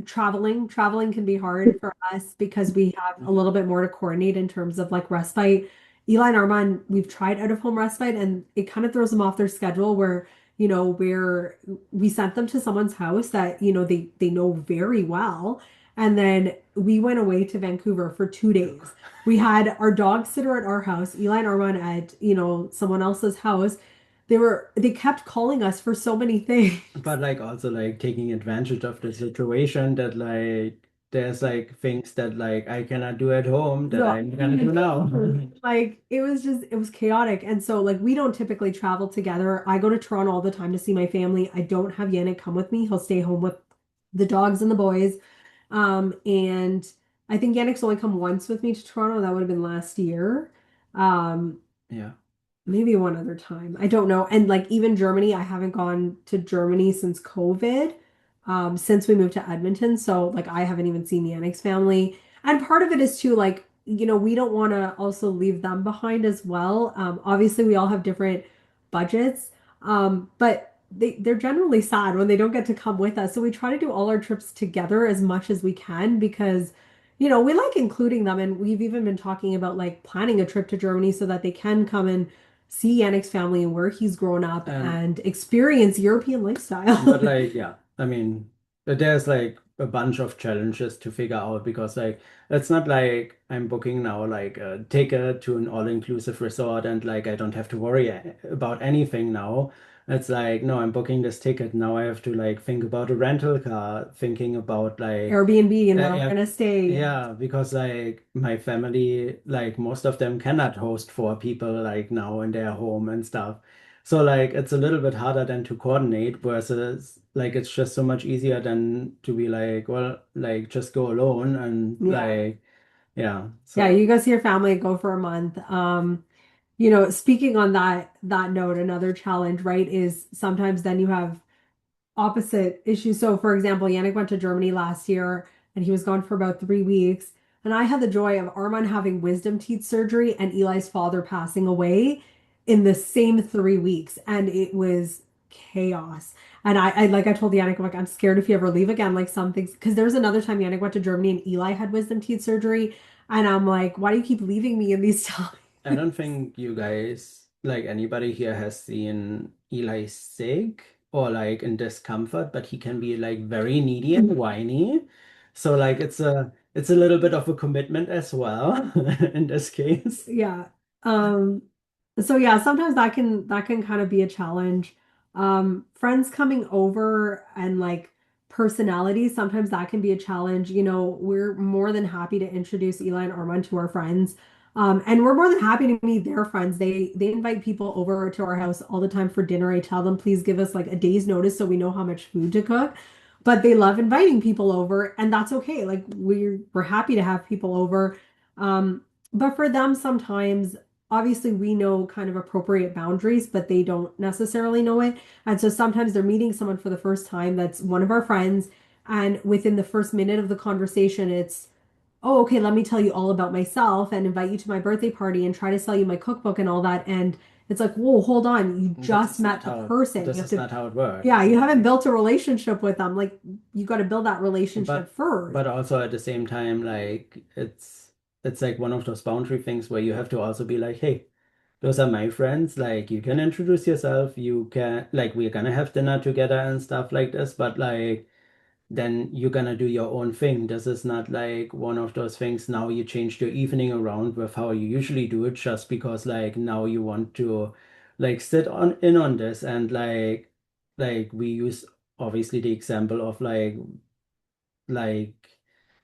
traveling. Traveling can be hard for us because we have a little bit more to coordinate in terms of like respite. Eli and Armand, we've tried out of home respite and it kind of throws them off their schedule where, we sent them to someone's house that, they know very well. And then we went away to Vancouver for 2 days. We had our dog sitter at our house, Eli and Armand at, someone else's house. They kept calling us for so many things. but like also like taking advantage of the situation that like there's like things that like I cannot do at home that No, I'm gonna do now. like it was chaotic. And so like we don't typically travel together. I go to Toronto all the time to see my family. I don't have Yannick come with me. He'll stay home with the dogs and the boys. And I think Yannick's only come once with me to Toronto. That would have been last year. Um, Yeah. Maybe one other time. I don't know. And like even Germany, I haven't gone to Germany since COVID, since we moved to Edmonton. So like I haven't even seen Yannick's family. And part of it is too, like, we don't want to also leave them behind as well. Obviously we all have different budgets. But they're generally sad when they don't get to come with us. So we try to do all our trips together as much as we can because we like including them, and we've even been talking about like planning a trip to Germany so that they can come and see Yannick's family and where he's grown up And and experience European but lifestyle. like yeah, I mean there's like a bunch of challenges to figure out because like it's not like I'm booking now like a ticket to an all-inclusive resort and like I don't have to worry about anything now. It's like, no, I'm booking this ticket. Now I have to like think about a rental car, thinking about like, Airbnb and where we're yeah, gonna stay. yeah, because like my family, like most of them cannot host four people like now in their home and stuff. So like it's a little bit harder than to coordinate versus like it's just so much easier than to be like, well, like just go alone and Yeah. like, yeah. Yeah, you So go see your family, go for a month. Speaking on that note, another challenge, right, is sometimes then you have opposite issues. So, for example, Yannick went to Germany last year and he was gone for about 3 weeks. And I had the joy of Armand having wisdom teeth surgery and Eli's father passing away in the same 3 weeks. And it was chaos. And like I told Yannick, I'm like, I'm scared if you ever leave again, like some things, because there was another time Yannick went to Germany and Eli had wisdom teeth surgery. And I'm like, why do you keep leaving me in these times? I don't think you guys, like anybody here has seen Eli sick or like in discomfort, but he can be like very needy and whiny. So like it's a little bit of a commitment as well in this case. Yeah. Um, so yeah, sometimes that can kind of be a challenge. Friends coming over and like personality, sometimes that can be a challenge. We're more than happy to introduce Eli and Armand to our friends. And we're more than happy to meet their friends. They invite people over to our house all the time for dinner. I tell them, please give us like a day's notice so we know how much food to cook. But they love inviting people over, and that's okay. Like we're happy to have people over. Um, but for them, sometimes, obviously, we know kind of appropriate boundaries, but they don't necessarily know it. And so sometimes they're meeting someone for the first time that's one of our friends. And within the first minute of the conversation, it's, oh, okay, let me tell you all about myself and invite you to my birthday party and try to sell you my cookbook and all that. And it's like, whoa, hold on. You This just is not met the how person. You this have is to, not how it yeah, works. you haven't built a relationship with them. Like, you got to build that relationship But first. but also at the same time, like it's like one of those boundary things where you have to also be like, hey, those are my friends. Like you can introduce yourself. You can like we're gonna have dinner together and stuff like this, but like then you're gonna do your own thing. This is not like one of those things now you changed your evening around with how you usually do it just because like now you want to like sit on in on this and like we use obviously the example of like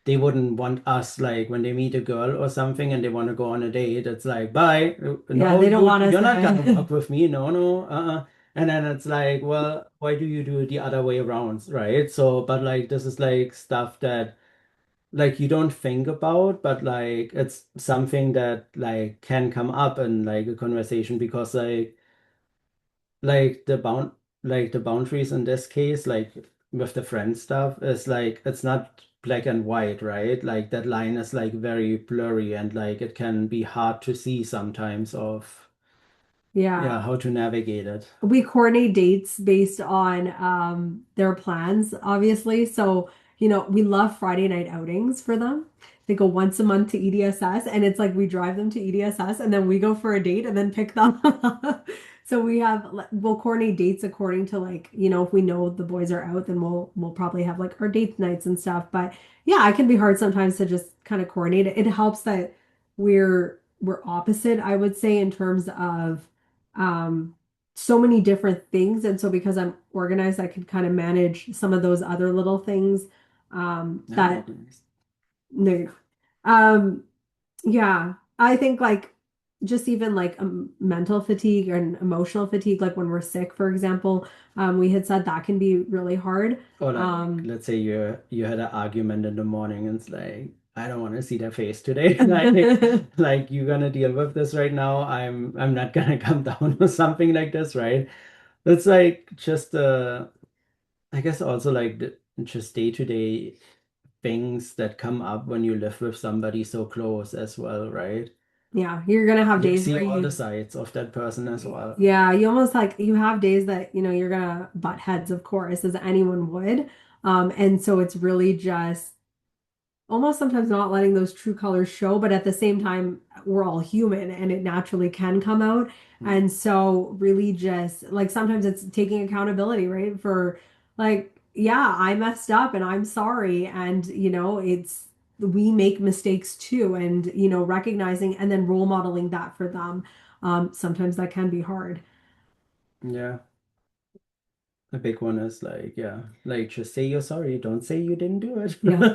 they wouldn't want us like when they meet a girl or something and they want to go on a date, it's like, bye. Yeah, No, they don't want us you're not gonna to. walk with me. No, no, And then it's like, well, why do you do it the other way around, right? So, but like this is like stuff that like you don't think about, but like it's something that like can come up in like a conversation because like the boundaries in this case, like with the friend stuff, is like it's not black and white, right? Like that line is like very blurry and like it can be hard to see sometimes of Yeah. yeah, how to navigate it. We coordinate dates based on their plans, obviously. So, we love Friday night outings for them. They go once a month to EDSS, and it's like we drive them to EDSS and then we go for a date and then pick them up. So we'll coordinate dates according to like, if we know the boys are out, then we'll probably have like our date nights and stuff. But yeah, it can be hard sometimes to just kind of coordinate it. It helps that we're opposite, I would say, in terms of um so many different things. And so because I'm organized, I can kind of manage some of those other little things I'm that organized. no. Um, yeah, I think like just even like mental fatigue and emotional fatigue, like when we're sick, for example, we had said that can be really hard. Or like Um, let's say you had an argument in the morning and it's like I don't want to see their face today. Like you're gonna deal with this right now. I'm not gonna come down or something like this, right? It's like just I guess also like just day-to-day things that come up when you live with somebody so close as well, right? yeah, you're gonna have You days see where all the sides of that person as well. yeah, you almost like you have days that, you're gonna butt heads, of course, as anyone would. And so it's really just almost sometimes not letting those true colors show, but at the same time, we're all human and it naturally can come out. Hmm. And so, really, just like sometimes it's taking accountability, right? For like, yeah, I messed up and I'm sorry. And, we make mistakes too. And, recognizing and then role modeling that for them. Sometimes that can be hard. Yeah. a big one is like, yeah, like just say you're sorry. Don't say you didn't do it. Yeah.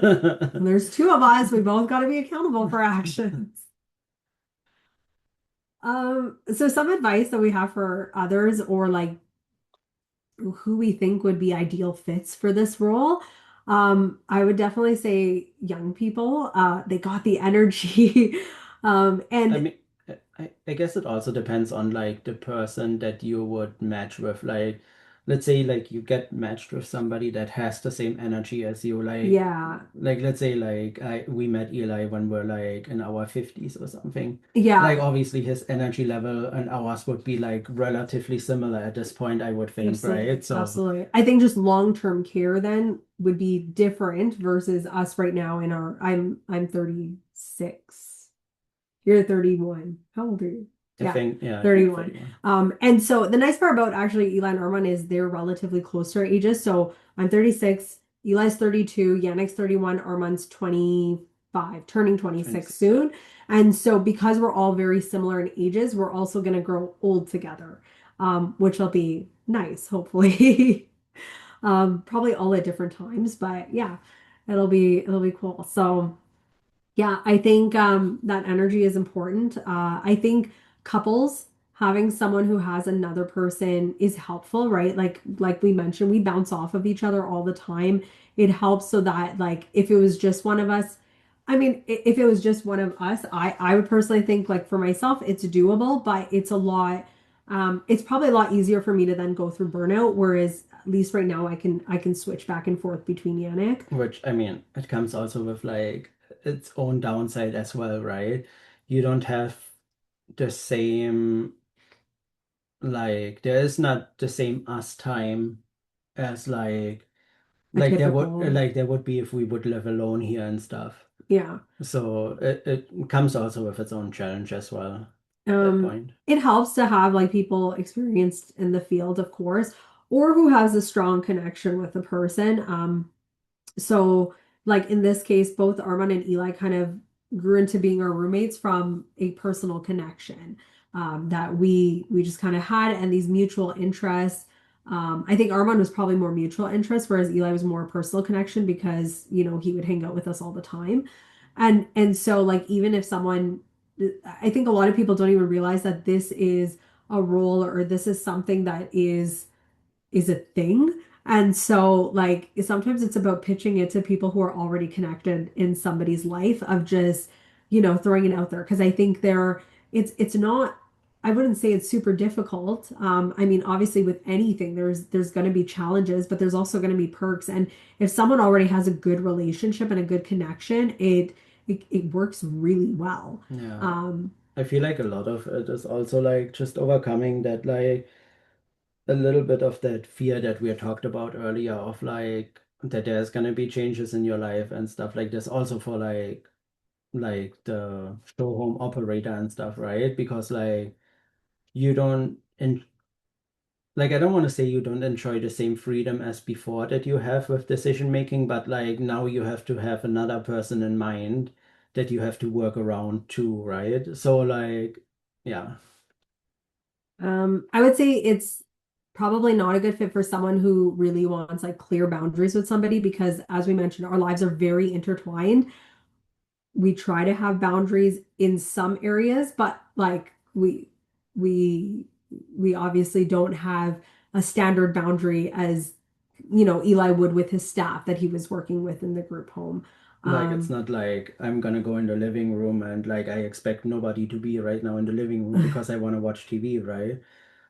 And there's two of us. We both got to be accountable for actions. So some advice that we have for others or like who we think would be ideal fits for this role. I would definitely say young people. They got the energy. I And mean, I guess it also depends on like the person that you would match with. Like, let's say like you get matched with somebody that has the same energy as you. yeah, Like let's say like we met Eli when we're like in our 50s or something. Like yeah, obviously his energy level and ours would be like relatively similar at this point, I would think, absolutely, right? So absolutely. I think just long-term care then would be different versus us right now in our, I'm 36. You're 31. How old are you? I Yeah, think, yeah, I think 31. 31. And so the nice part about actually Eli and Armand is they're relatively close to our ages. So I'm 36, Eli's 32, Yannick's 31, Armand's 25, turning 26 26, yeah. soon. And so because we're all very similar in ages, we're also going to grow old together, which will be nice, hopefully. Probably all at different times, but yeah, it'll be cool. So yeah, I think that energy is important. I think couples having someone who has another person is helpful, right? Like we mentioned, we bounce off of each other all the time. It helps so that like if it was just one of us, I mean, if it was just one of us, I would personally think like for myself, it's doable, but it's a lot. It's probably a lot easier for me to then go through burnout, whereas at least right now I can switch back and forth between Yannick. Which, I mean, it comes also with like its own downside as well, right? You don't have the same, like, there is not the same us time as A like typical, there would be if we would live alone here and stuff. yeah. So it comes also with its own challenge as well at that Um, point. it helps to have like people experienced in the field, of course, or who has a strong connection with the person. So like in this case, both Armand and Eli kind of grew into being our roommates from a personal connection that we just kind of had and these mutual interests. I think Armand was probably more mutual interest, whereas Eli was more personal connection because, he would hang out with us all the time. And so like even if someone I think a lot of people don't even realize that this is a role or this is something that is a thing. And so like sometimes it's about pitching it to people who are already connected in somebody's life of just, throwing it out there. Because I think it's not I wouldn't say it's super difficult. I mean, obviously with anything, there's going to be challenges, but there's also going to be perks. And if someone already has a good relationship and a good connection, it works really well. Yeah. Um, I feel like a lot of it is also like just overcoming that like a little bit of that fear that we had talked about earlier of like that there's gonna be changes in your life and stuff like this also for like the show home operator and stuff, right? Because like you don't in like I don't want to say you don't enjoy the same freedom as before that you have with decision making, but like now you have to have another person in mind that you have to work around too, right? So like yeah. I would say it's probably not a good fit for someone who really wants like clear boundaries with somebody because as we mentioned, our lives are very intertwined. We try to have boundaries in some areas, but like we we obviously don't have a standard boundary as Eli would with his staff that he was working with in the group home. Like it's Um, not like I'm gonna go in the living room and like I expect nobody to be right now in the living room because I want to watch TV, right?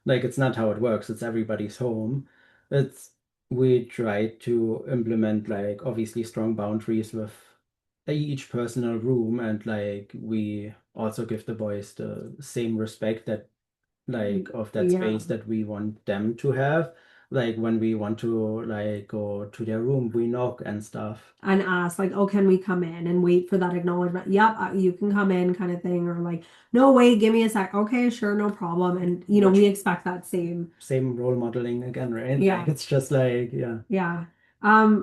Like it's not how it works. It's everybody's home. It's we try to implement like obviously strong boundaries with each personal room and like we also give the boys the same respect that like of that yeah. space that we want them to have. Like when we want to like go to their room, we knock and stuff. And ask like, oh, can we come in and wait for that acknowledgement? Yep, you can come in kind of thing. Or like, no, wait, give me a sec. Okay, sure, no problem. And we Which expect that same. same role modeling again, right? Like Yeah, it's just like yeah. yeah.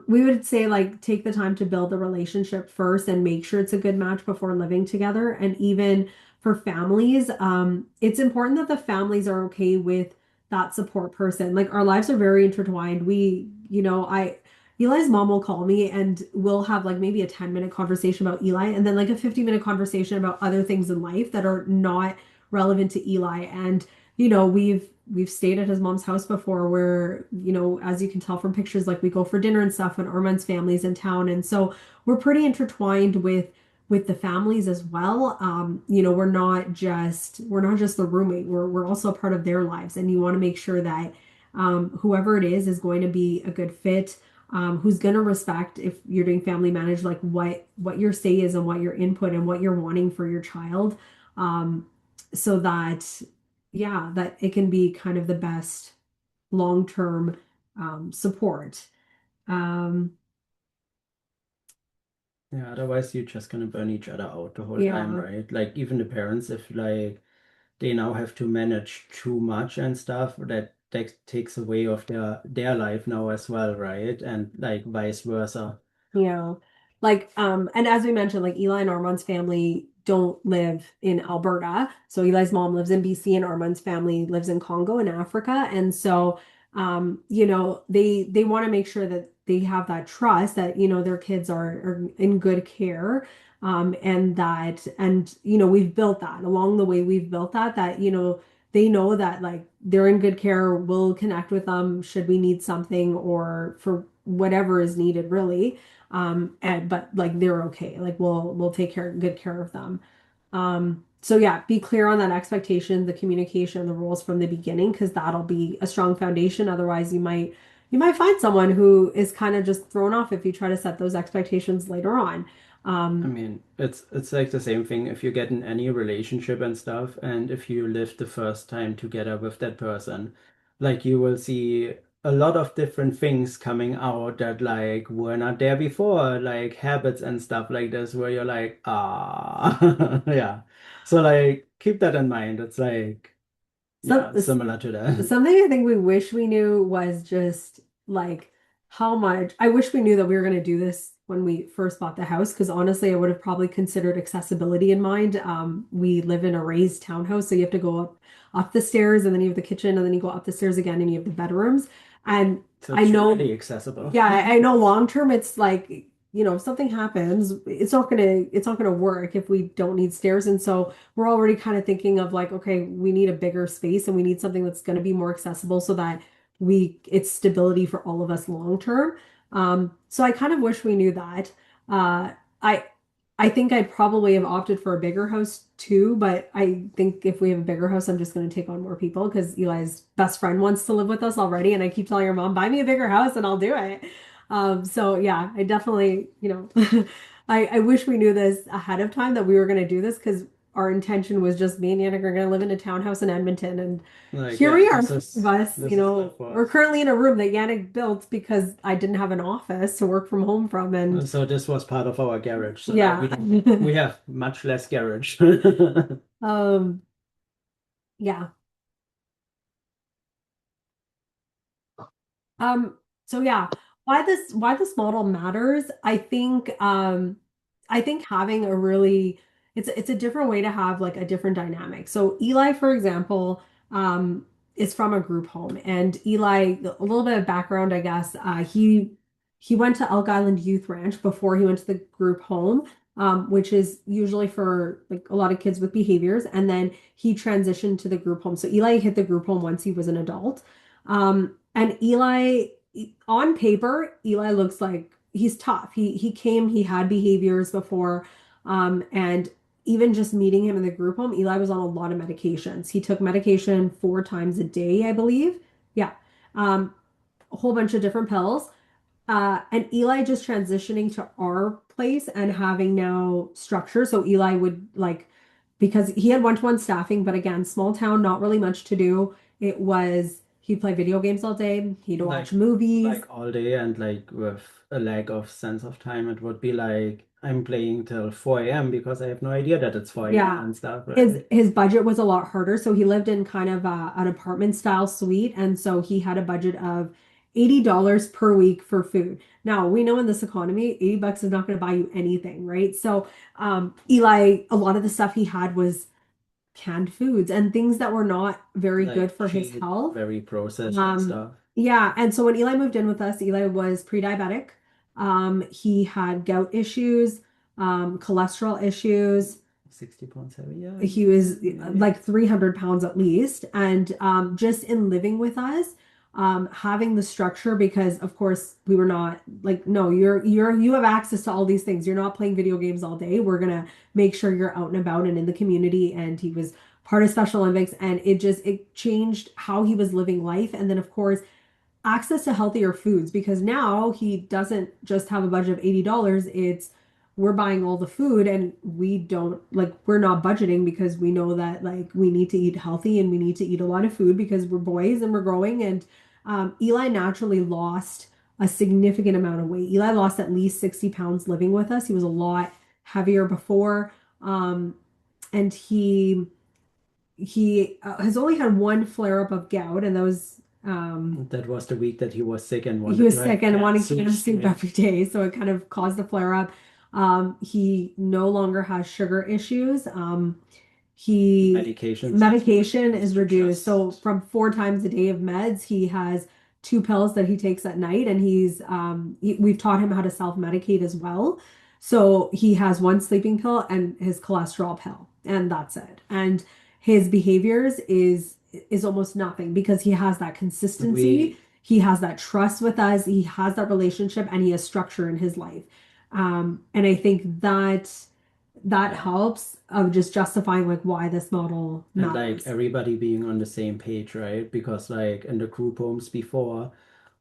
We would say like take the time to build the relationship first and make sure it's a good match before living together. And even for families, it's important that the families are okay with that support person. Like our lives are very intertwined. Eli's mom will call me and we'll have like maybe a 10-minute conversation about Eli and then like a 50-minute conversation about other things in life that are not relevant to Eli. And we've stayed at his mom's house before where, as you can tell from pictures, like we go for dinner and stuff when Armand's family's in town. And so we're pretty intertwined with the families as well. We're not just the roommate. We're also a part of their lives, and you want to make sure that whoever it is going to be a good fit, who's going to respect if you're doing family managed, like what your say is and what your input and what you're wanting for your child, so that yeah, that it can be kind of the best long-term support. Um, Yeah, otherwise you're just gonna burn each other out the whole time, yeah. right? Like even the parents, if like they now have to manage too much and stuff, that takes away of their life now as well, right? And like vice versa. Yeah. And as we mentioned, like Eli and Armand's family don't live in Alberta. So Eli's mom lives in BC and Armand's family lives in Congo in Africa. And so, they want to make sure that they have that trust that, their kids are in good care. We've built that along the way. We've built that, they know that like they're in good care. We'll connect with them should we need something or for whatever is needed, really. But like they're okay. Like we'll take good care of them. So yeah, be clear on that expectation, the communication, the rules from the beginning, because that'll be a strong foundation. Otherwise, you might find someone who is kind of just thrown off if you try to set those expectations later on. I Um, mean, it's like the same thing if you get in any relationship and stuff, and if you live the first time together with that person, like you will see a lot of different things coming out that like were not there before, like habits and stuff like this, where you're like, ah, yeah. So like keep that in mind. It's like, so yeah, similar to that. Something I think we wish we knew was just like how much I wish we knew that we were going to do this when we first bought the house, because honestly, I would have probably considered accessibility in mind. We live in a raised townhouse, so you have to go up the stairs and then you have the kitchen and then you go up the stairs again and you have the bedrooms. And So I it's know, really accessible. yeah, I know long term it's like, if something happens, it's not gonna work if we don't need stairs. And so we're already kind of thinking of like, okay, we need a bigger space and we need something that's going to be more accessible so that it's stability for all of us long term. So I kind of wish we knew that. I I think I'd probably have opted for a bigger house too, but I think if we have a bigger house, I'm just going to take on more people because Eli's best friend wants to live with us already, and I keep telling her mom, buy me a bigger house and I'll do it. So yeah, I definitely, I wish we knew this ahead of time that we were going to do this because our intention was just me and Yannick are going to live in a townhouse in Edmonton, and Like, here yeah, we are, this five of is us. this is life for We're us. currently in a room that Yannick built because I didn't have an office to work from home from, and So this was part of our garage. So now yeah. we have much less garage. Um, yeah. So yeah, why this model matters, I think having a really it's a different way to have like a different dynamic. So Eli, for example, is from a group home, and Eli, a little bit of background, I guess, he went to Elk Island Youth Ranch before he went to the group home, which is usually for like a lot of kids with behaviors, and then he transitioned to the group home. So Eli hit the group home once he was an adult. And Eli, on paper, Eli looks like he's tough. He had behaviors before, and even just meeting him in the group home, Eli was on a lot of medications. He took medication 4 times a day, I believe. Yeah, a whole bunch of different pills. And Eli just transitioning to our place and having now structure. So Eli would like, because he had one-to-one staffing, but again, small town, not really much to do. He'd play video games all day. He'd watch Like movies. like all day and like with a lack of sense of time, it would be like I'm playing till 4 a.m. because I have no idea that it's 4 a.m. Yeah. and stuff, His right? his budget was a lot harder, so he lived in kind of an apartment style suite, and so he had a budget of $80 per week for food. Now, we know in this economy, $80 is not going to buy you anything, right? So, Eli, a lot of the stuff he had was canned foods and things that were not very good Like for his cheap, health. very processed and Um, stuff. yeah, and so when Eli moved in with us, Eli was pre-diabetic. He had gout issues, cholesterol issues. 60 pounds heavy, yeah, He was maybe. like 300 pounds at least. And just in living with us, having the structure, because of course we were not like, no, you have access to all these things. You're not playing video games all day. We're gonna make sure you're out and about and in the community. And he was part of Special Olympics, and it changed how he was living life. And then of course access to healthier foods, because now he doesn't just have a budget of $80. It's we're buying all the food, and we don't like we're not budgeting because we know that like we need to eat healthy and we need to eat a lot of food because we're boys and we're growing. And Eli naturally lost a significant amount of weight. Eli lost at least 60 pounds living with us. He was a lot heavier before. And he has only had one flare up of gout, and that was That was the week that he was sick and he wanted to was have sick and canned wanting canned soups. soup every day, so it kind of caused a flare up. He no longer has sugar issues. He Medications medication is is reduced. So just from 4 times a day of meds, he has 2 pills that he takes at night, and we've taught him how to self-medicate as well. So he has one sleeping pill and his cholesterol pill, and that's it. And his behaviors is almost nothing because he has that consistency, we he has that trust with us, he has that relationship, and he has structure in his life. And I think that yeah. helps of just justifying like why this model And like matters. everybody being on the same page, right? Because like in the group homes before,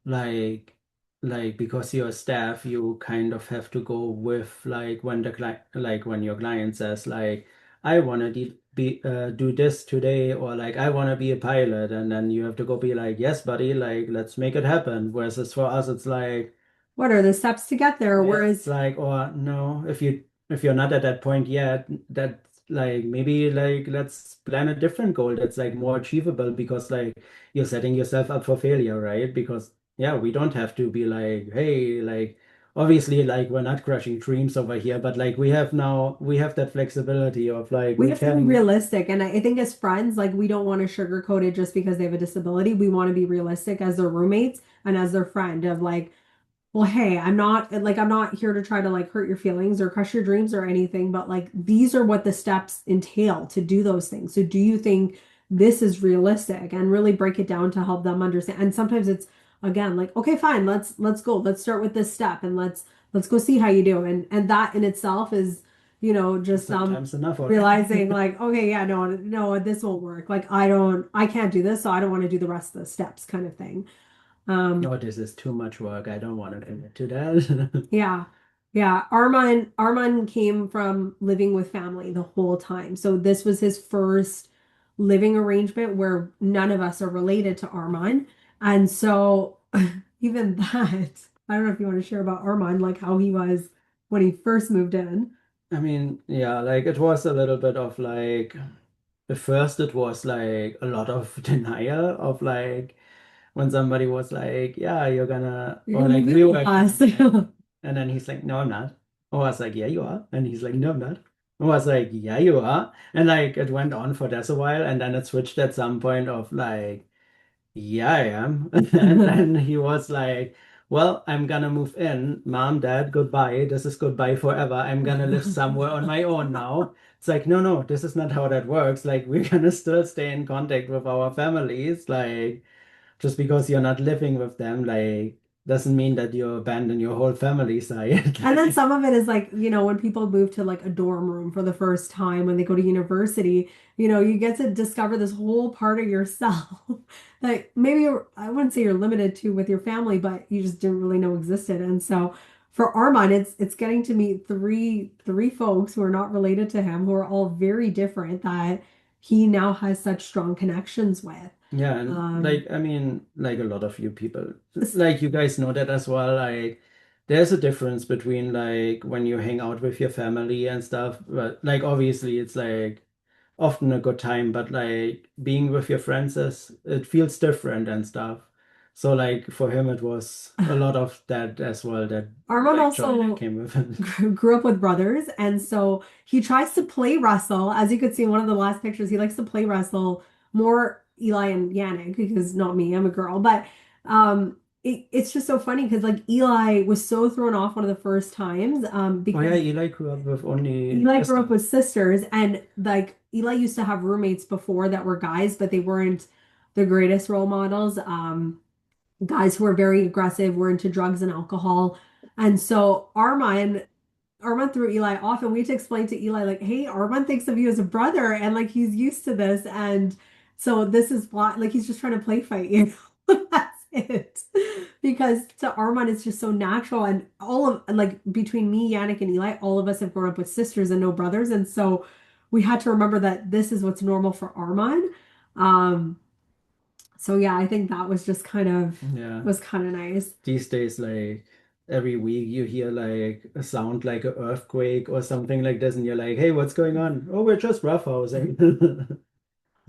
like because you're staff, you kind of have to go with like when the client like when your client says like I want to do this today, or like I want to be a pilot, and then you have to go be like, yes buddy, like let's make it happen. Whereas for us it's like, What are the steps to get there? yeah, it's Whereas like, or no, if you're not at that point yet, that's like maybe like let's plan a different goal that's like more achievable, because like you're setting yourself up for failure, right? Because yeah, we don't have to be like, hey, like obviously like we're not crushing dreams over here, but like we have that flexibility of like we we have to be can. realistic. And I think as friends, like we don't want to sugarcoat it just because they have a disability. We want to be realistic as their roommates and as their friend of like, well, hey, I'm not here to try to like hurt your feelings or crush your dreams or anything, but like these are what the steps entail to do those things. So do you think this is realistic? And really break it down to help them understand. And sometimes it's again like, okay, fine, let's go. Let's start with this step and let's go see how you do. And that in itself is, just Sometimes enough already. realizing like, okay, yeah, no, this won't work. Like I can't do this, so I don't want to do the rest of the steps kind of thing. Um, Oh, this is too much work. I don't want to commit to that. Yeah. Yeah. Armand came from living with family the whole time. So this was his first living arrangement where none of us are related to Armand. And so even that, I don't know if you want to share about Armand, like how he was when he first moved in. I mean, yeah, like it was a little bit of like, at first it was like a lot of denial of like when somebody was like, yeah, you're gonna, You're or gonna like move in we with were us. camping, and then he's like, no, I'm not. I was like, yeah, you are. And he's like, no, I'm not. I was like, yeah, you are. And like it went on for just a while, and then it switched at some point of like, yeah, I am. And then he was like, well, I'm gonna move in. Mom, Dad, goodbye. This is goodbye forever. I'm gonna live somewhere on my own now. It's like, no, no, this is not how that works. Like, we're gonna still stay in contact with our families. Like, just because you're not living with them, like, doesn't mean that you abandon your whole family side. And then Like, some of it is like, when people move to like a dorm room for the first time when they go to university, you get to discover this whole part of yourself that maybe I wouldn't say you're limited to with your family, but you just didn't really know existed. And so for Armand, it's getting to meet three folks who are not related to him, who are all very different that he now has such strong connections with. yeah, and Um, like, I mean, like a lot of you people, like, you guys know that as well. Like, there's a difference between like when you hang out with your family and stuff, but like, obviously, it's like often a good time, but like being with your friends it feels different and stuff. So like for him it was a lot of that as well, that Armand like joy that also came with it. grew up with brothers, and so he tries to play wrestle. As you could see in one of the last pictures, he likes to play wrestle more Eli and Yannick because not me, I'm a girl. But it's just so funny because like Eli was so thrown off one of the first times Oh yeah, because Eli grew up with only Eli grew up sisters. with sisters, and like Eli used to have roommates before that were guys, but they weren't the greatest role models. Guys who were very aggressive, were into drugs and alcohol. And so Armand threw Eli off, and we had to explain to Eli, like, hey, Armand thinks of you as a brother, and like he's used to this. And so this is why, like, he's just trying to play fight, you know? That's it. Because to Armand, it's just so natural. And all of, like, between me, Yannick, and Eli, all of us have grown up with sisters and no brothers. And so we had to remember that this is what's normal for Armand. Um, so yeah, I think that was just Yeah. was kind of nice. These days, like every week you hear like a sound like an earthquake or something like this, and you're like, hey, what's going on? Oh, we're just roughhousing.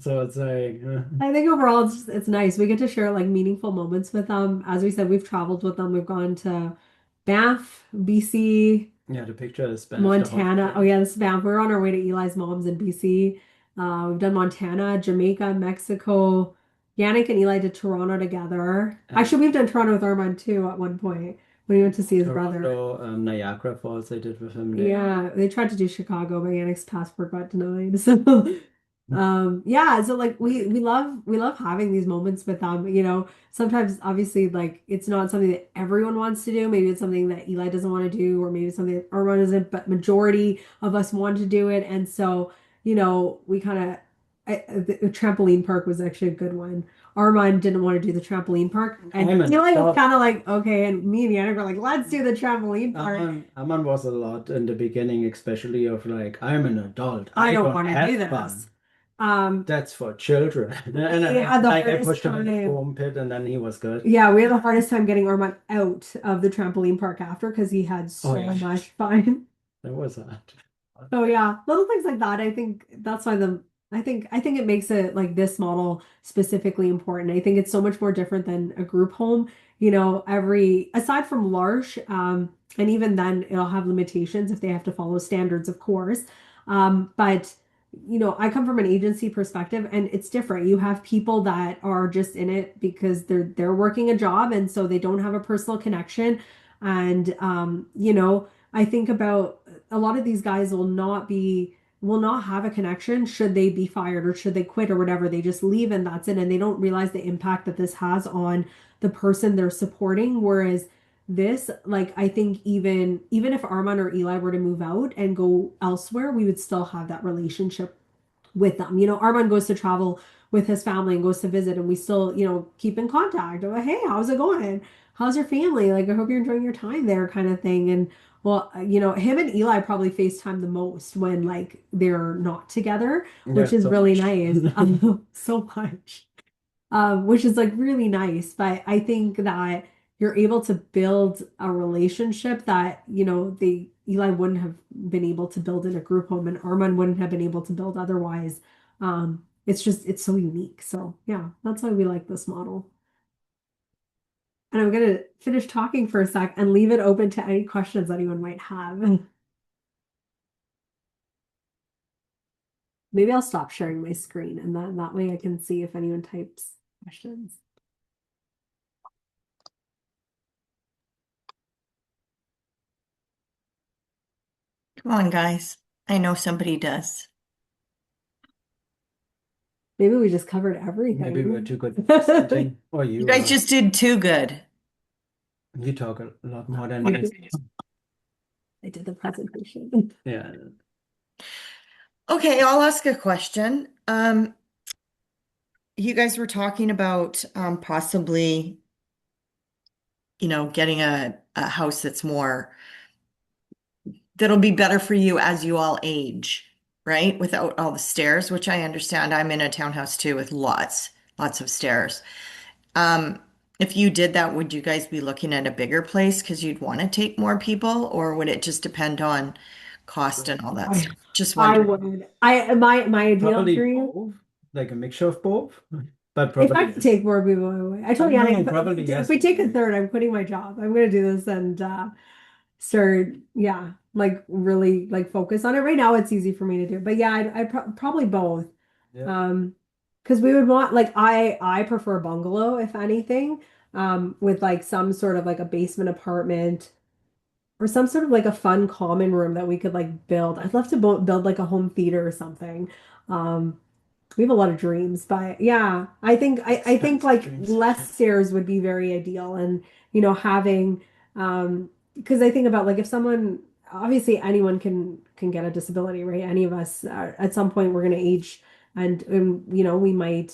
So it's like, I think overall it's nice. We get to share like meaningful moments with them. As we said, we've traveled with them. We've gone to Banff, BC, yeah, the picture is Banff the whole Montana. Oh time. yeah, this is Banff. We're on our way to Eli's mom's in BC. We've done Montana, Jamaica, Mexico. Yannick and Eli did Toronto together. And Actually, we've done Toronto with Armand too at one point when he went to see his brother. Toronto, Niagara Falls, I did with him there. Yeah, they tried to do Chicago, but Yannick's passport got denied. So yeah, so like we love having these moments with them. You know, sometimes obviously like it's not something that everyone wants to do. Maybe it's something that Eli doesn't want to do, or maybe it's something that Armand doesn't, but majority of us want to do it. And so, you know, we kind of the trampoline park was actually a good one. Armand didn't want to do the trampoline park, and I'm an Eli was adult. kind of like, okay, and me and Yannick were like, let's do the trampoline park. Aman was a lot in the beginning, especially of like, I'm an adult. I I don't don't want to do have this. fun. That's for children. And We had the I hardest pushed him in the time. foam pit and then he was good. Yeah, we had the hardest time getting Armand out of the trampoline park after because he had Oh so yeah, much fun. that was hard. So yeah, little things like that. I think that's why I think it makes it like this model specifically important. I think it's so much more different than a group home. You know, every aside from L'Arche, and even then it'll have limitations if they have to follow standards, of course. But you know, I come from an agency perspective and it's different. You have people that are just in it because they're working a job and so they don't have a personal connection. And you know, I think about a lot of these guys will not have a connection should they be fired or should they quit or whatever. They just leave and that's it. And they don't realize the impact that this has on the person they're supporting. Whereas this, like, I think even if Armand or Eli were to move out and go elsewhere, we would still have that relationship with them. You know, Armand goes to travel with his family and goes to visit, and we still, you know, keep in contact. Like, hey, how's it going? How's your family? Like, I hope you're enjoying your time there, kind of thing. And well, you know, him and Eli probably FaceTime the most when like they're not together, Yeah, which is so really much. nice. So much which is like really nice. But I think that you're able to build a relationship that, you know, Eli wouldn't have been able to build in a group home and Armand wouldn't have been able to build otherwise. It's so unique. So yeah, that's why we like this model. And I'm gonna finish talking for a sec and leave it open to any questions anyone might have. Maybe I'll stop sharing my screen and then that way I can see if anyone types questions. Come on, guys. I know somebody does. Maybe we just covered Maybe we're everything. too good at presenting. Or You you guys are. just did too good. You talk a lot more than I me. did the presentation. Yeah. Okay, I'll ask a question. You guys were talking about possibly, getting a house that'll be better for you as you all age, right? Without all the stairs, which I understand. I'm in a townhouse too with lots of stairs. Um, if you did that, would you guys be looking at a bigger place because you'd want to take more people, or would it just depend on cost and all that I, stuff? Just I wondering. would. My ideal Probably dream. both, like a mixture of both. but If I probably could yes. take more people away, I told No, Yannick, probably if yes. we take a third, I'm quitting my job. I'm gonna do this and start, yeah, like really like focus on it. Right now, it's easy for me to do, but yeah, I probably both. Yeah. Um, because we would want like I prefer bungalow if anything, with like some sort of like a basement apartment or some sort of like a fun common room that we could like build. I'd love to build like a home theater or something. Um, we have a lot of dreams, but yeah, I think Expensive like dreams. less stairs would be very ideal, and having because I think about like if someone obviously anyone can get a disability, right? Any of us at some point we're going to age, and we might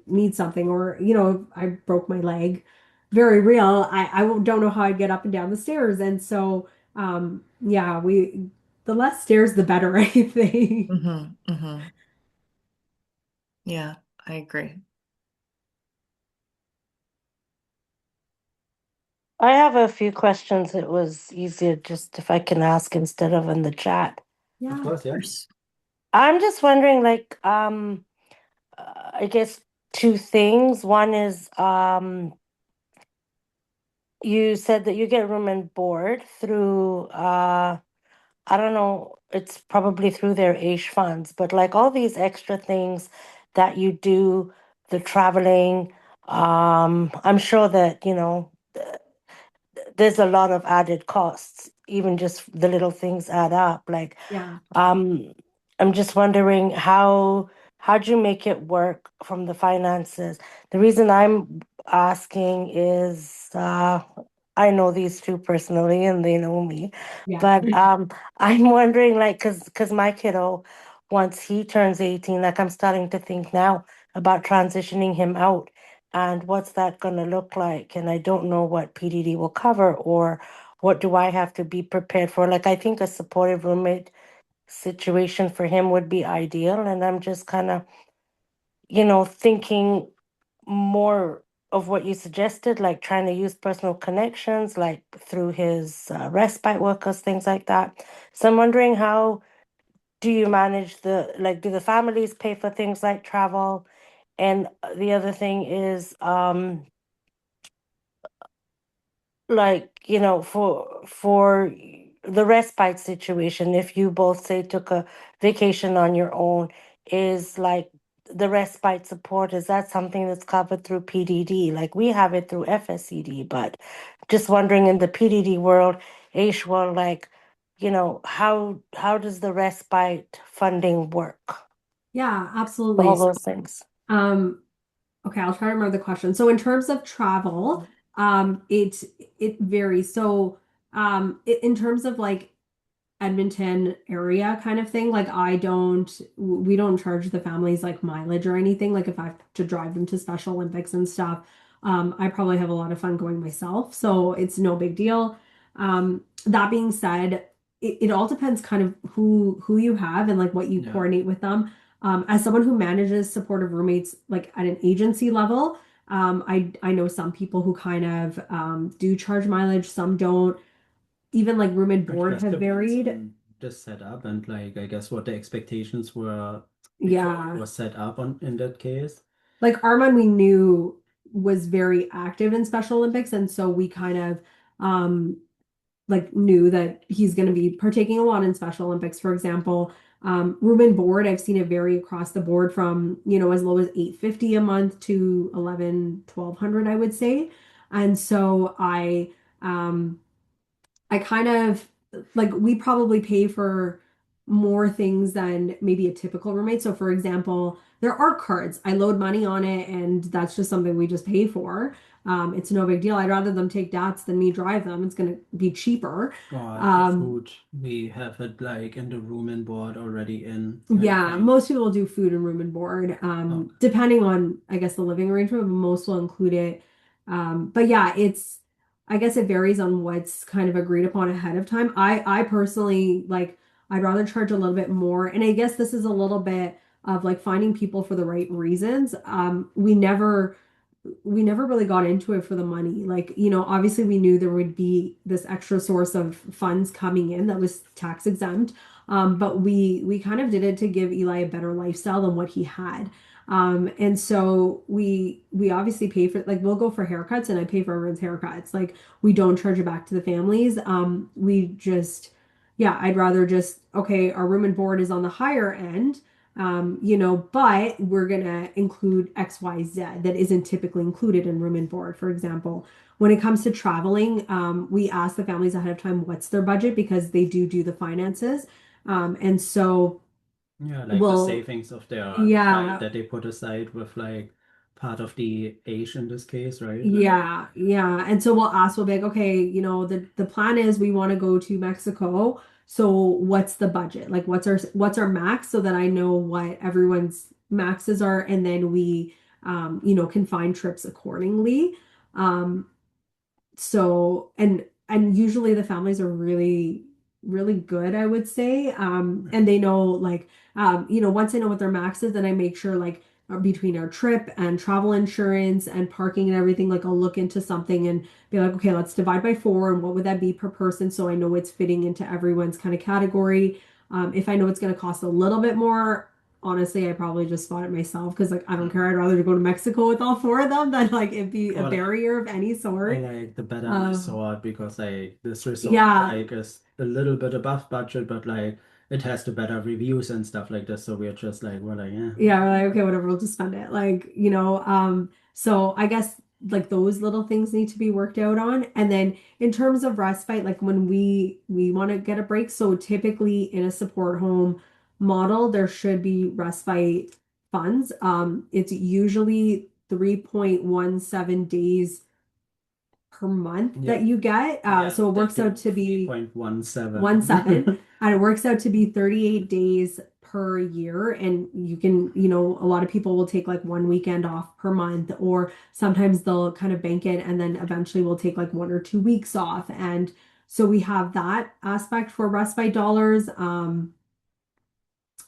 need something, or if I broke my leg, very real. I don't know how I'd get up and down the stairs, and so yeah, we the less stairs the better, I think. Hmm. Hmm. Yeah, I agree. I have a few questions. It was easier just if I can ask instead of in the chat. Of Yeah. course, Of yeah. course. I'm just wondering, like, I guess two things. One is, you said that you get room and board through, I don't know, it's probably through their AISH funds, but like all these extra things that you do, the traveling, I'm sure that, there's a lot of added costs, even just the little things add up. Like, Yeah. um, I'm just wondering how'd you make it work from the finances? The reason I'm asking is I know these two personally and they know me, Yeah. but I'm wondering like because my kiddo once he turns 18, like I'm starting to think now about transitioning him out and what's that going to look like? And I don't know what PDD will cover or what do I have to be prepared for? Like, I think a supportive roommate situation for him would be ideal. And I'm just kind of, thinking more of what you suggested, like trying to use personal connections, like through his respite workers, things like that. So I'm wondering how do you manage like, do the families pay for things like travel? And the other thing is, like for the respite situation, if you both say took a vacation on your own, is like the respite support, is that something that's covered through PDD? Like we have it through FSCD, but just wondering in the PDD world, AISH world, like how does the respite funding work, Yeah, all absolutely. those things. Um, okay, I'll try to remember the question. So in terms of travel, it varies. So in terms of like Edmonton area kind of thing. Like we don't charge the families like mileage or anything. Like if I have to drive them to Special Olympics and stuff, I probably have a lot of fun going myself. So it's no big deal. That being said, it all depends kind of who you have and like what you Yeah. coordinate with them. As someone who manages supportive roommates like at an agency level, I know some people who kind of do charge mileage, some don't. Even like room and It board just have depends varied. on the setup and like I guess what the expectations were before it Yeah. was set up on in that case. Like Armand, we knew was very active in Special Olympics, and so we kind of like knew that he's going to be partaking a lot in Special Olympics, for example. Room and board, I've seen it vary across the board from, as low as 850 a month to 1200, I would say. And so I kind of like we probably pay for more things than maybe a typical roommate. So for example, there are cards. I load money on it and that's just something we just pay for. It's no big deal. I'd rather them take DATs than me drive them. It's going to be cheaper. For Um, food, we have it like in the room and board already in, I yeah, think. most people do food and room and board, Oh, depending on, I guess, the living arrangement, but most will include it. But yeah, I guess it varies on what's kind of agreed upon ahead of time. I personally like, I'd rather charge a little bit more. And I guess this is a little bit of like finding people for the right reasons. We never really got into it for the money. Like, obviously we knew there would be this extra source of funds coming in that was tax exempt. But we kind of did it to give Eli a better lifestyle than what he had. And so we obviously pay for like we'll go for haircuts and I pay for everyone's haircuts. Like we don't charge it back to the families. We just yeah, I'd rather just okay, our room and board is on the higher end. But we're gonna include XYZ that isn't typically included in room and board. For example, when it comes to traveling, we ask the families ahead of time what's their budget because they do the finances. And so Yeah, like the we'll, savings of their flight yeah, that they put aside with like part of the age in this case, right? yeah, yeah. And so we'll be like, okay, the plan is we want to go to Mexico. So what's the budget? Like what's our max so that I know what everyone's maxes are and then we can find trips accordingly. Um, so and usually the families are really really good, I would say, and they know like once I know what their max is, then I make sure like between our trip and travel insurance and parking and everything, like I'll look into something and be like, okay, let's divide by four and what would that be per person so I know it's fitting into everyone's kind of category. If I know it's going to cost a little bit more, honestly I probably just spot it myself because like I don't care, I'd rather go to Mexico with all four of them than like it be a Or barrier of any or sort. like the better Um, resort because like this resort yeah, like is a little bit above budget, but like it has the better reviews and stuff like this. So we're just like, well, like, yeah. yeah, we're like, okay, whatever, we'll just spend it. Like, so I guess like those little things need to be worked out on. And then in terms of respite, like when we want to get a break, so typically in a support home model, there should be respite funds. It's usually 3.17 days per month Yeah. that you get. Yeah, So it works out the to be 1.7, 3.17. and it works out to be 38 days per year. And you can, a lot of people will take like one weekend off per month, or sometimes they'll kind of bank it and then eventually we'll take like 1 or 2 weeks off. And so we have that aspect for respite dollars.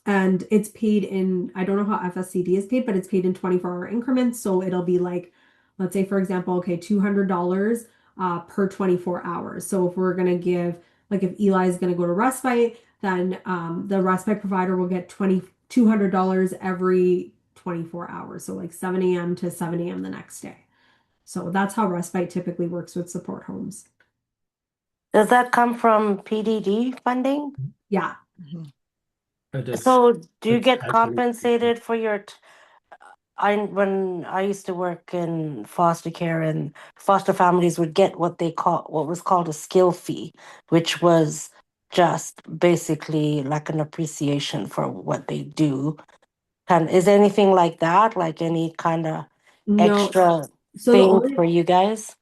And it's paid in, I don't know how FSCD is paid, but it's paid in 24-hour increments. So it'll be like, let's say, for example, okay, $200 per 24 hours. So if we're going to give, like if Eli is going to go to respite, then the respite provider will get $200 every 24 hours. So like 7 a.m. to 7 a.m. the next day. So that's how respite typically works with support homes. Does that come from PDD funding? Yeah. Mhm. So do you It's get actually compensated for your when I used to work in foster care, and foster families would get what was called a skill fee, which was just basically like an appreciation for what they do. Is anything like that, like any kind of No. extra So the thing only for you guys?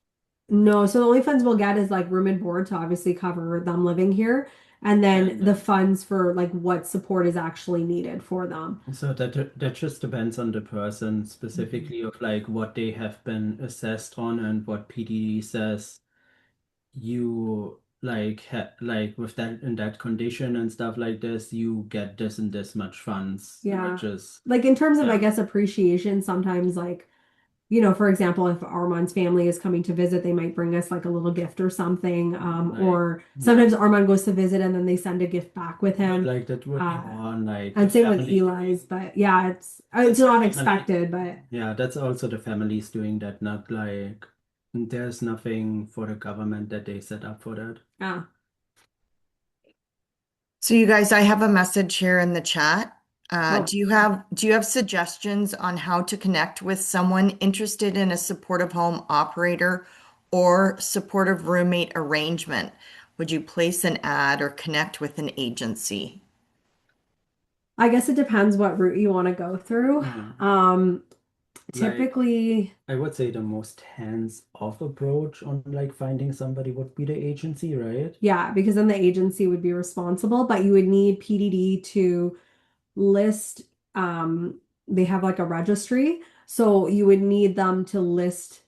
No, so the only funds we'll get is like room and board to obviously cover them living here, and then and the funds for like what support is actually needed for them. so that just depends on the person Mhm. specifically of like what they have been assessed on and what PDD says you like like with that in that condition and stuff like this, you get this and this much funds, Yeah. which is Like in terms of, I yeah, guess, appreciation, sometimes like, for example, if Armand's family is coming to visit, they might bring us like a little gift or something. like Or yeah. sometimes Armand goes to visit and then they send a gift back with But him. like that would be Uh, more on like the and same with family Eli's, doing but yeah, it's that's the not family. expected, but Yeah, that's also the families doing that, not like there's nothing for the government that they set up for that. yeah. So you guys, I have a message here in the chat. Oh, Do you have suggestions on how to connect with someone interested in a supportive home operator or supportive roommate arrangement? Would you place an ad or connect with an agency? I guess it depends what route you want to go through. Yeah. Um, Like Typically, I would say the most hands-off approach on like finding somebody would be the agency, right? yeah, because then the agency would be responsible, but you would need PDD to list, they have like a registry. So you would need them to list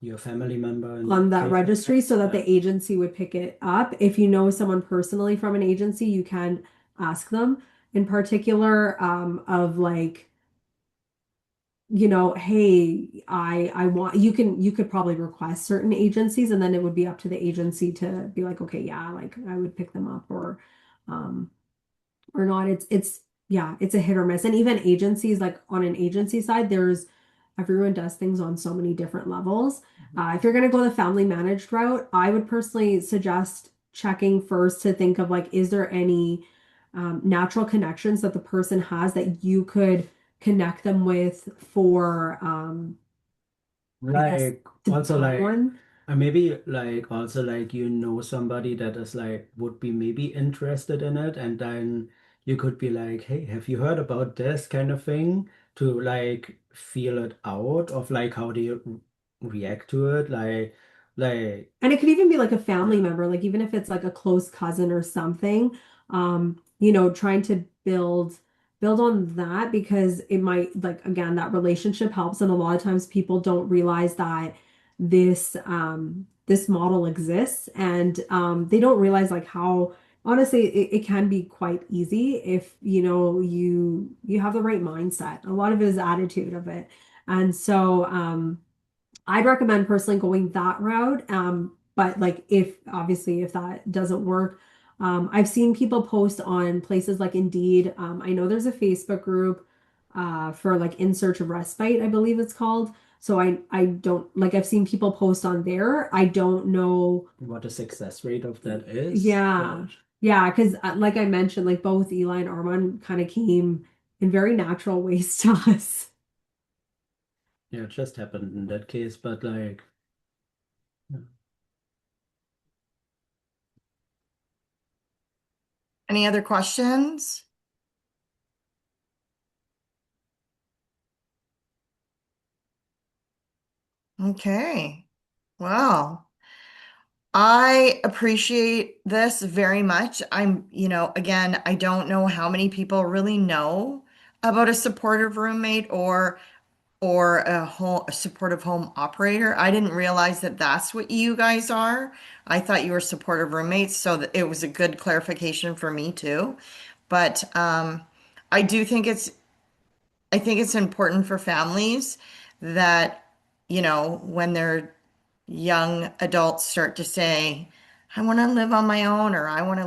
Your family member in on that that case like registry that. so that Yeah. the agency would pick it up. If you know someone personally from an agency, you can ask them in particular, of like, hey, I want you could probably request certain agencies and then it would be up to the agency to be like, okay, yeah, like I would pick them up um or not. It's yeah, it's a hit or miss. And even agencies, like on an agency side, everyone does things on so many different levels. If you're going to go the family managed route, I would personally suggest checking first to think of like, is there any natural connections that the person has that you could connect them with for, I guess, Like to also build like one? maybe like also like somebody that is like would be maybe interested in it, and then you could be like, hey, have you heard about this kind of thing, to like feel it out of like how they react to it, like And it could even be like a yeah. family member, like even if it's like a close cousin or something, trying to build on that because it might like again that relationship helps and a lot of times people don't realize that this model exists and they don't realize like how honestly it can be quite easy if you have the right mindset. A lot of it is attitude of it. And so I'd recommend personally going that route. But like if obviously if that doesn't work, I've seen people post on places like Indeed. I know there's a Facebook group for like In Search of Respite, I believe it's called. So I don't like I've seen people post on there. I don't know. What the success rate of that is, Yeah. but Yeah, because like I mentioned, like both Eli and Armand kind of came in very natural ways to us. yeah, it just happened in that case, but like yeah. Any other questions? Okay. Well, I appreciate this very much. Again, I don't know how many people really know about a supportive roommate or a supportive home operator. I didn't realize that that's what you guys are. I thought you were supportive roommates, so that it was a good clarification for me too. But I do think it's important for families that, when their young adults start to say, I want to live on my own or I want to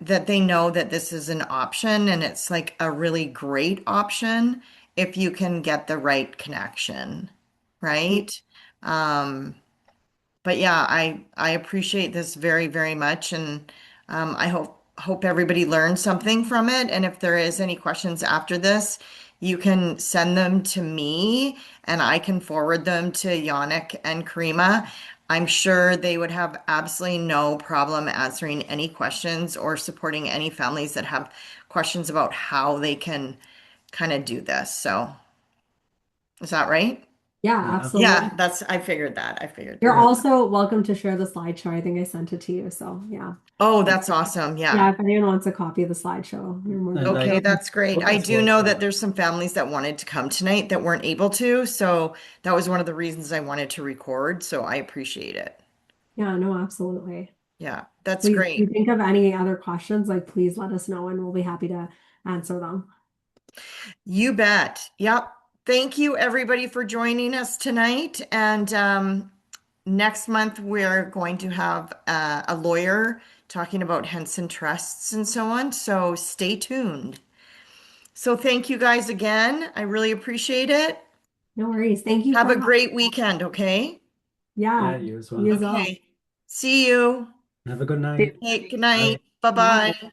that they know that this is an option and it's like a really great option if you can get the right connection, right? Um, but yeah, I appreciate this very, very much, and I hope everybody learned something from it. And if there is any questions after this, you can send them to me, and I can forward them to Yannick and Karima. I'm sure they would have absolutely no problem answering any questions or supporting any families that have questions about how they can kind of do this. So, is that right? Yeah, Yeah. absolutely. Yeah, I figured that. I figured You're that. also welcome to share the slideshow. I think I sent it to you. So yeah. Oh, that's awesome. Yeah, Yeah. if anyone wants a copy of the slideshow, you're more than And Okay, like welcome. that's great. I this do was know that there's some families that wanted to come tonight that weren't able to, so that was one of the reasons I wanted to record, so I appreciate it. Yeah, no, absolutely. Yeah, that's Please, if you great. think of any other questions, like please let us know and we'll be happy to answer them. You bet. Yep. Thank you, everybody, for joining us tonight. And next month, we're going to have a lawyer talking about Henson trusts and so on, so stay tuned. So thank you guys again. I really appreciate it. No worries. Thank you Have for a having. great weekend, okay? yeah, Yeah, you as you well. as well. Okay. See you. Have a good night. Okay, good Bye. night. Bye. Bye-bye.